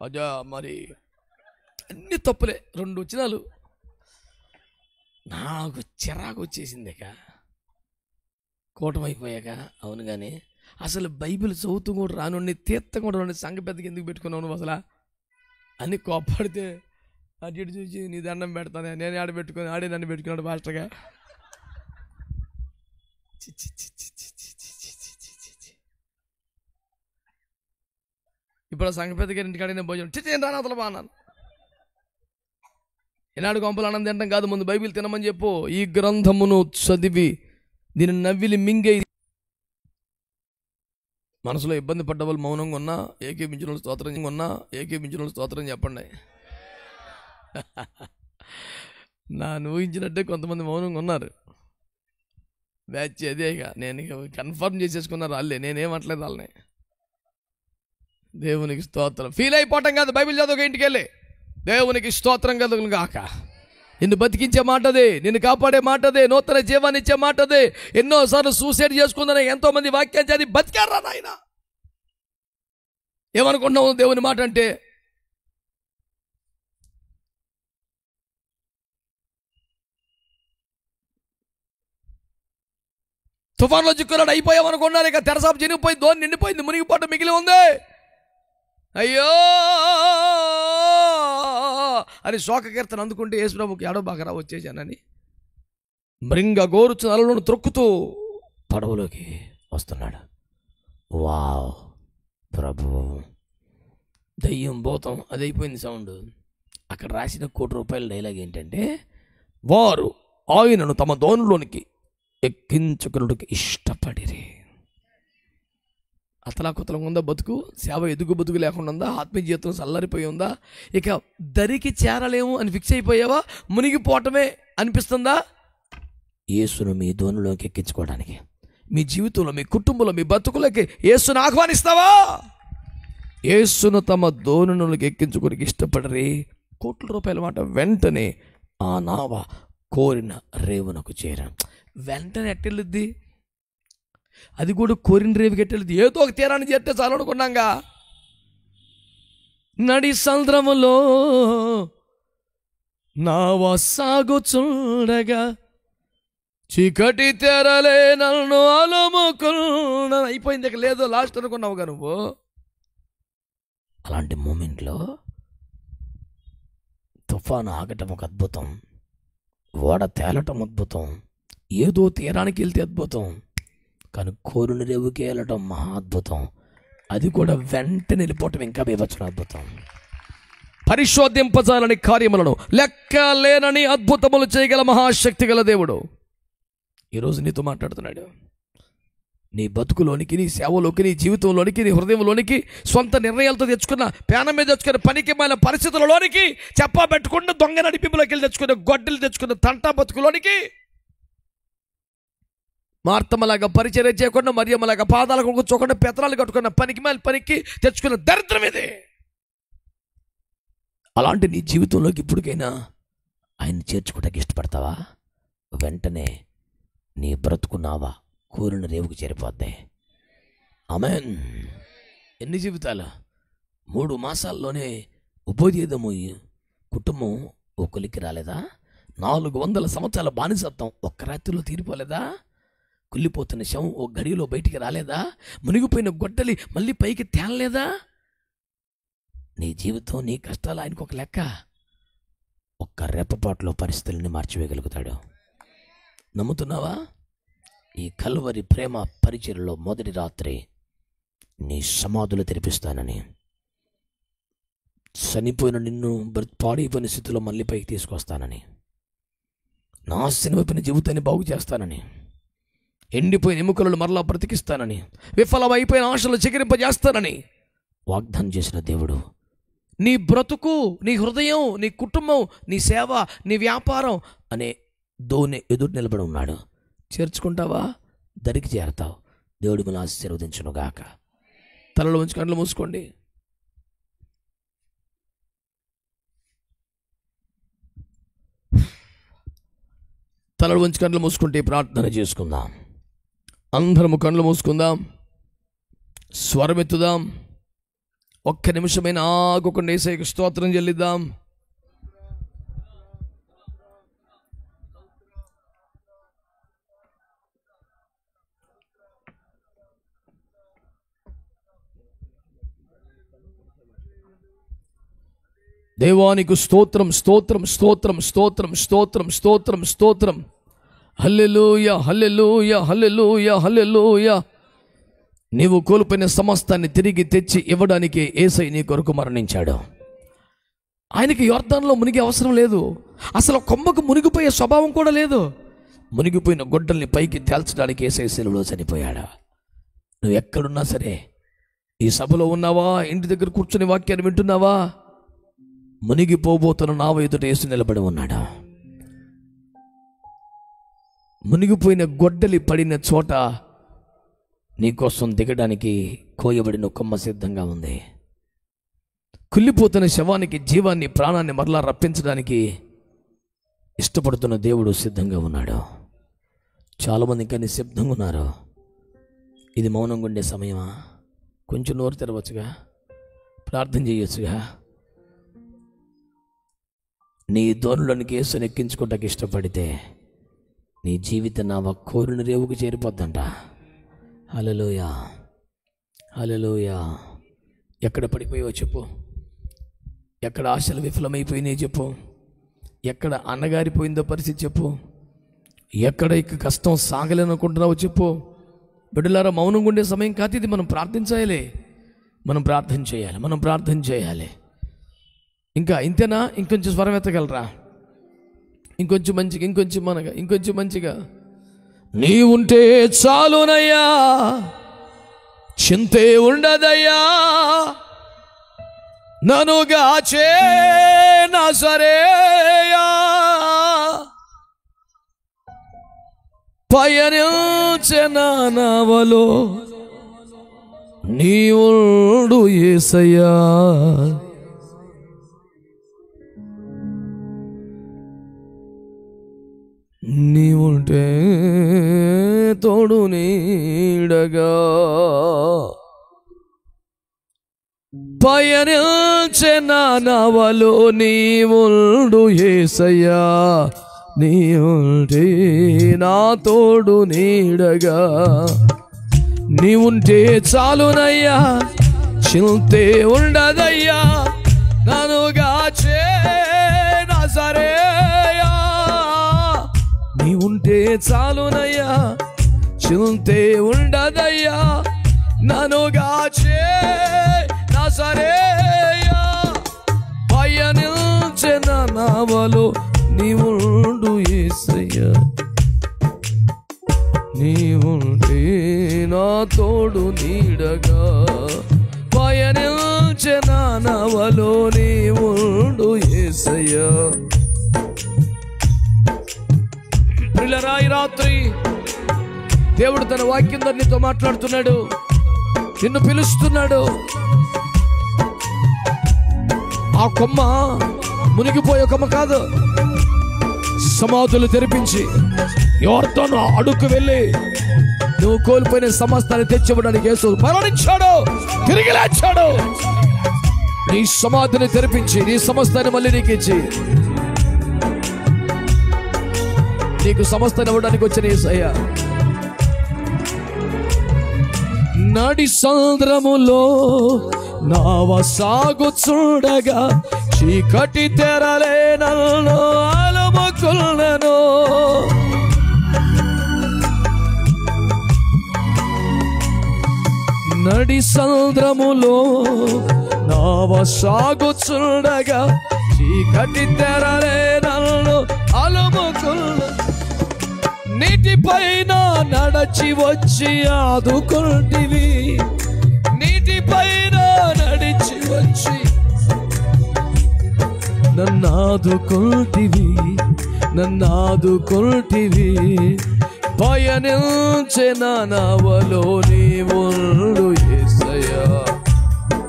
అజా మరి అన్ని తప్పులే. 2 వచనాలు నాకు చిరాకు వచ్చేసింది. కూటమి అయిపోయాక. అవును కానీ అసలు బైబిల్ చదువుతూ కూడా రానుండి, తీర్థం కూడా రానుండి, సంఘ పెద్దకి ఎందుకు పెట్టుకున్నావు నువ్వు అసలు అని కోప్పడితే, అటు ఇటు చూసి నీ దండం పెడతానే, నేను ఆడ పెట్టుకొని ఆడే నన్ను పెట్టుకున్నాడు మాస్టర్గా. ఇప్పుడు సంఘ పెద్దగా ఇంటికాడనే భోజనం చిచ్చేం రానతలు బాగున్నాను. ఈనాడు గొంపలు ఆనందం తినడం కాదు, ముందు బైబిల్ తినమని చెప్పు. ఈ గ్రంథమును చదివి దీన్ని నవ్విలి మింగే. మనసులో ఇబ్బంది పడ్డ వాళ్ళు మౌనంగా ఉన్నా ఏకీపించిన స్తోత్రం చెప్పండి. నన్ను ఊహించినట్టే కొంతమంది మౌనంగా ఉన్నారు. బ్యాచ్ అదేగా. నేను కన్ఫర్మ్ చేసేసుకున్నారు వాళ్ళే, నేనేమట్లేదు వాళ్ళని. దేవునికి స్తోత్రం. ఫీల్ అయిపోవటం కాదు, బైబిల్ చదువుగా ఇంటికి వెళ్ళి దేవునికి స్తోత్రం కలుగును గాక. నిన్ను బతికించే మాటదే, నిన్ను కాపాడే మాటదే, నూతన జీవాన్ని ఇచ్చే మాటదే. ఎన్నోసార్లు సూసైడ్ చేసుకుందని ఎంతోమంది వాక్యం చదివి బతికారా నాయన. ఏమనుకుంటున్నావు దేవుని మాట అంటే? తుఫాన్లో చిక్కున్నాడు, అయిపోయామనుకున్నారు. ఇక తెరసాపు చినిగిపోయి ధోని నిండిపోయింది, మునిగిపోవటం మిగిలి ఉంది. అయ్యో అని శోక కీర్తన అందుకుంటే యేసుప్రభుకి ఎడబాకరా వచ్చేసానని మృంగ గోరుచు నలను త్రొక్కుతూ పడవలోకి వస్తున్నాడు. వావ్ ప్రభు, దయ్యం భూతం అది అయిపోయింది సౌండ్. అక్కడ రాసిన ₹1,00,00,000 డైలాగ్ ఏంటంటే, వారు ఆయనను తమ దోణిలోనికి ఎక్కించుకున్నట్టుకి ఇష్టపడిరి. అతలాకుతలం ఉందా బతుకు? సేవ ఎదుగు బతుకు లేకుండా ఉందా? ఆత్మీయ జీవితం చల్లారిపోయి ఉందా? ఇక దరికి చేరలేము అని ఫిక్స్ అయిపోయావా? మునిగిపోవటమే అనిపిస్తుందా? యేసును మీ ధోనిలోకి ఎక్కించుకోవడానికి, మీ జీవితంలో, మీ కుటుంబంలో, మీ బతుకులకి యేసును ఆహ్వానిస్తావా? యేసును తమ ధోనిలోకి ఎక్కించుకోనికి ఇష్టపడరే కోట్ల రూపాయల మాట. వెంటనే ఆ నావ కోరిన రేవునకు చేరాం. వెంటనే ఎట్టెళ్ళుద్ది? అది కూడా కోరిన రేవుకి ఎట్టెళ్ళుద్ది? ఏదో ఒక తీరాన్ని చేస్తే చాలు అనుకున్నాగా. నడి సంద్రములో నావ సాగుచుండగా చీకటి తెరలే నన్ను అలముకున్న అయిపోయింది, ఇక లేదో లాస్ట్ అనుకున్నావుగా నువ్వు. అలాంటి మూమెంట్లో తుఫాను ఆగటం ఒక అద్భుతం, ఓడ తేలటం అద్భుతం, ఏదో తీరానికి వెళ్తే అద్భుతం, కానీ కోరుని రేవుకి వెళ్ళటం మహా అద్భుతం. అది కూడా వెంటనే వెళ్ళిపోవటం ఇంకా బీభత్సం అద్భుతం. పరిశోధింపజాలని కార్యములను లెక్క లేనని అద్భుతములు చేయగల మహాశక్తి గల దేవుడు ఈరోజు నీతో మాట్లాడుతున్నాడు. నీ బతుకులోనికి, నీ సేవలోకి, నీ జీవితంలోనికి, నీ హృదయంలోనికి, సొంత నిర్ణయాలతో తెచ్చుకున్న, పేనం మీద తెచ్చుకున్న పనికి మన పరిస్థితులలోనికి, చెప్పబెట్టుకున్న దొంగ నడిపింపులోకి వెళ్ళి తెచ్చుకున్న, గొడ్డలు తెచ్చుకున్న తంటా బతుకులోనికి, మార్తమలాగా పరిచర్య చేయకుండా, మరియమ్మలాగా పాదాలకు కూర్చోకుండా పెత్తనాలు కట్టుకున్న పనికి మేల పనికి తెచ్చుకున్న దరిద్రం ఇదే. అలాంటి నీ జీవితంలోకి ఇప్పటికైనా ఆయన చేర్చుకోవడానికి ఇష్టపడతావా? వెంటనే నీ బ్రతుకున్నావా కోరిన రేవుకు చేరిపోద్ది. ఆమేన్. ఎన్ని జీవితాలు? 3 మాసాల్లోనే ఉపోద్యేదము కుటుంబం ఓ కొలిక్కి రాలేదా? 400 సంవత్సరాల బానిసత్వం ఒక్క రాత్రిలో తీరిపోలేదా? కుళ్ళిపోతున్న శవం ఓ గడిలో బయటికి రాలేదా? మునిగిపోయిన గొడ్డలి మళ్ళీ పైకి తేలలేదా? నీ జీవితం, నీ కష్టాలు ఆయనకు ఒక లెక్క. ఒక్క రెప్పపాటులో పరిస్థితుల్ని మార్చివేయగలుగుతాడు. నమ్ముతున్నావా? ఈ కల్వరి ప్రేమ పరిచర్యలో మొదటి రాత్రి నీ సమాధులు తెరిపిస్తానని, చనిపోయిన నిన్ను పాడైపోయిన స్థితిలో మళ్ళీ పైకి తీసుకొస్తానని, నాశనమైపోయిన జీవితాన్ని బాగు చేస్తానని, ఎండిపోయిన ఎముకలను మరలా బ్రతికిస్తానని, విఫలమైపోయిన ఆశలు చిగురింపజేస్తానని వాగ్దానం చేసిన దేవుడు నీ బ్రతుకు, నీ హృదయం, నీ కుటుంబం, నీ సేవ, నీ వ్యాపారం అనే దోణి ఎదురు నిలబడి ఉన్నాడు. చేర్చుకుంటావా? దరికి చేరతావు. దేవుడు మిమ్మల్ని ఆశీర్వదించును గాక. తలలో ఉంచి కళ్ళు మూసుకోండి. తలలో ఉంచి కళ్ళు మూసుకుంటే ప్రార్థన చేసుకుందాం. అందరము కళ్ళు మూసుకుందాం, స్వరమెత్తుదాం. ఒక్క నిమిషమైన ఆగకుండా యేసయ్యకు స్తోత్రం చెల్లిద్దాం. దేవానికి స్తోత్రం, స్తోత్రం, స్తోత్రం, స్తోత్రం, స్తోత్రం, స్తోత్రం, స్తోత్రం. హల్లెలూయా, హల్లెలూయా, హల్లెలూయా, హల్లెలూయా. నీవు కోల్పోయిన సమస్తాన్ని తిరిగి తెచ్చి ఇవ్వడానికి యేసయ్య నీ కొరకు మరణించాడు. ఆయనకి యొర్దానులో మునిగే అవసరం లేదు. అసలు కొమ్మకు మునిగిపోయే స్వభావం కూడా లేదు. మునిగిపోయిన గొడ్డల్ని పైకి తేల్చడానికి యేసయ్య శిలువలో చనిపోయాడు. నువ్వు ఎక్కడున్నా సరే, ఈ సభలో ఉన్నావా, ఇంటి దగ్గర కూర్చొని వాక్యాన్ని వింటున్నావా, మునిగిపోబోతున్న నావ ఎదుట యేసు నిలబడి ఉన్నాడు. మునిగిపోయిన గొడ్డలి పడిన చోట నీకోసం దిగడానికి కోయబడిన కొమ్మ సిద్ధంగా ఉంది. కుళ్ళిపోతున్న శవానికి జీవాన్ని, ప్రాణాన్ని మరలా రప్పించడానికి ఇష్టపడుతున్న దేవుడు సిద్ధంగా ఉన్నాడు. చాలామంది ఇంకా నిశ్శబ్దంగా ఉన్నారు. ఇది మౌనంగా ఉండే సమయమా? కొంచెం నోరు తెరవచ్చుగా, ప్రార్థన చేయొచ్చుగా. నీ దోణులోనికి యేసుని ఎక్కించుకోవటానికి ఇష్టపడితే నీ జీవిత నావ కోరిన రేవుకు చేరిపోద్దంట. హల్లెలూయా, హల్లెలూయా. ఎక్కడ పడిపోయావో చెప్పు, ఎక్కడ ఆశలు విఫలమైపోయినాయి చెప్పు, ఎక్కడ అన్నగారిపోయిందో పరిస్థితి చెప్పు, ఎక్కడ ఇక కష్టం సాగలేనుకుంటున్నావో చెప్పు. బిడ్డలారా, మౌనంగా ఉండే సమయం కాదు ఇది. మనం ప్రార్థించాలి, మనం ప్రార్థన చేయాలి, మనం ప్రార్థన చేయాలి. ఇంకా ఇంతేనా? ఇంకొంచెం స్వరం ఎత్తగలరా? ఇంకొంచెం మంచిగా, ఇంకొంచెం మనగా, ఇంకొంచెం మంచిగా. నీ ఉంటే చాలునయ్యా, చింతే ఉండదయ్యా ననుగాచే నజరేయా పయనించిన నావలో నీవుండు యేసయ్యా నీవుంటే తోడు నీడగా పయనించిన నావలో నీవుండు యేసయ్యా నీవుంటే నా తోడు నీడగా నీవుంటే చాలునయ్యా చింతే ఉండదయ్యా ననుగాచే నజరేయా నీవుంటే చాలునయ్యా చింతే ఉండదయ్యా ననుగాచే నజరేయా పయనించిన నావలో నీవుండు యేసయ్యా నీవుంటే నా తోడు నీడగా పయనించిన నావలో నీవుండు యేసయ్యా. ప్రియులారా, ఈ రాత్రి దేవుడు తన వాక్యం ద్వారా నీతో మాట్లాడుతున్నాడు, నిన్ను పిలుస్తున్నాడు. ఆ కొమ్మ మునిగిపోయే కొమ్మ కాదు, సమాధులు తెరిపించి ఎవరితోనూ అడుక్కు వెళ్ళి నువ్వు కోల్పోయిన సమస్తాన్ని తెచ్చివ్వడానికి యేసు మరణించాడు, తిరిగి లేచాడు. నీ సమాధిని తెరిపించి నీ సమస్తాన్ని మళ్ళీ నీకు ఇచ్చి నీకు సమస్తాన్ని ఇవ్వడానికి వచ్చిన యేసయ్యా. నడి సంద్రములో నావ సాగుచుండగా చీకటి తెరలే నన్ను అలుముకున్నను. నడి సంద్రములో నావ సాగుచుండగా చీకటి తెరలే నన్ను అలుముకున్నను. నీటిపైన నడచి వచ్చి ఆదుకుంటివి, నీటిపైన నడిచి వచ్చి నన్నాదుకుంటివి, నన్నాదుకుంటివి. పయనించిన నావలో నీవుండు యేసయ్యా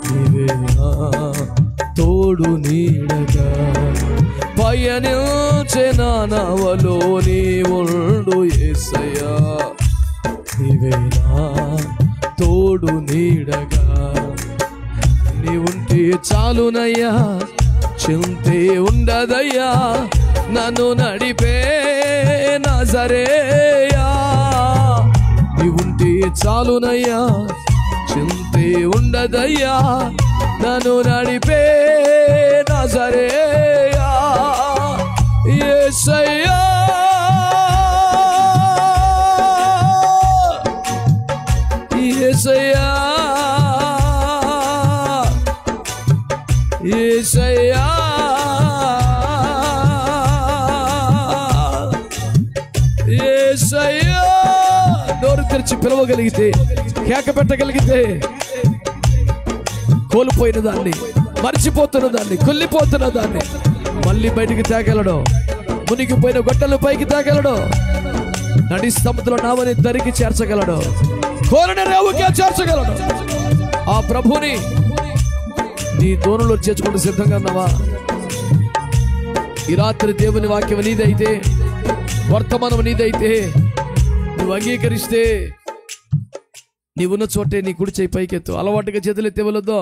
నీవే నా తోడు నీడగా పయనించిన నావలో నీవుండు యేసయ్యా నీవే నా తోడు నీడగా నీవుంటే చాలునయ్యా చింతే ఉండదయ్యా నన్ను నడిపే నజరేయా. నీవుంటే చాలునయ్యా చింతే ఉండదయ్యా నన్ను నడిపే నజరేయా. యేసయ్యా యేసయ్యా యేసయ్యా యేసయ్యా. నోరు తెరిచి పిలవగలిగితే, కేక పెట్టగలిగితే కోల్పోయిన దాన్ని, మర్చిపోతున్న దాన్ని, కుళ్ళిపోతున్న దాన్ని మళ్ళీ బయటికి తేగలడు. మునిగిపోయిన గొట్టలు పైకి తేగలడు. నడి సముద్రంలో నావని దరికి చేర్చగలడు. కోరిన రేవుకే చేర్చగలడు. ఆ ప్రభుని నీ దూరంలో చేర్చుకుంటూ సిద్ధంగా ఉన్నావా? ఈ రాత్రి దేవుని వాక్యం నీదైతే, వర్తమానం నీదైతే, నువ్వు అంగీకరిస్తే నీవున్న చోటే నీ కుడి చేయి పైకెత్తు. అలవాటుగా చేతులెత్తే వెళ్ళొద్దు.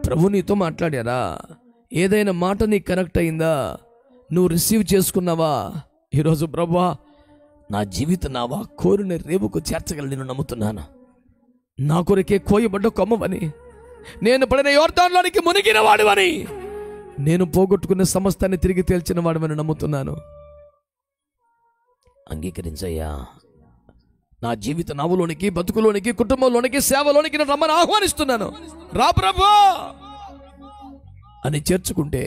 ప్రభు నీతో మాట్లాడారా? ఏదైనా మాట నీకు కనెక్ట్ అయిందా? నువ్వు రిసీవ్ చేసుకున్నావా? ఈరోజు ప్రభువా నా జీవిత నావా కోరిన రేవుకు చేర్చగల నేను నమ్ముతున్నాను. నా కొరకే కోయబడ్డ కొమ్మవని, నేను పడిన యోర్దానులోనికి మునిగిన వాడివని, నేను పోగొట్టుకున్న సమస్తాన్ని తిరిగి తేల్చిన వాడివని నమ్ముతున్నాను. అంగీకరించయ్యా. నా జీవిత నావులోనికి, బతుకులోనికి, కుటుంబంలోనికి, సేవలోనికి నేను రమ్మని ఆహ్వానిస్తున్నాను. రా ప్రభు అని చేర్చుకుంటే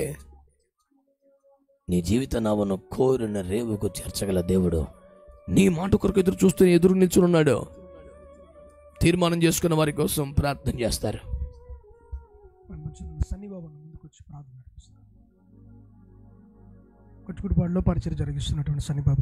నీ జీవిత నావను కోరిన రేవుకు చేర్చగల దేవుడు నీ మాట కొరకు ఎదురు చూస్తూ ఎదురు నిల్చున్నాడు. తీర్మానం చేసుకున్న వారి కోసం ప్రార్థన చేస్తారు. సన్నిబాబు ముందుకు వచ్చి ప్రార్థన నడిపిస్తారు. కొట్టుకుడిపాడులో పరిచయం జరిగిస్తున్నటువంటి సన్నిబాబు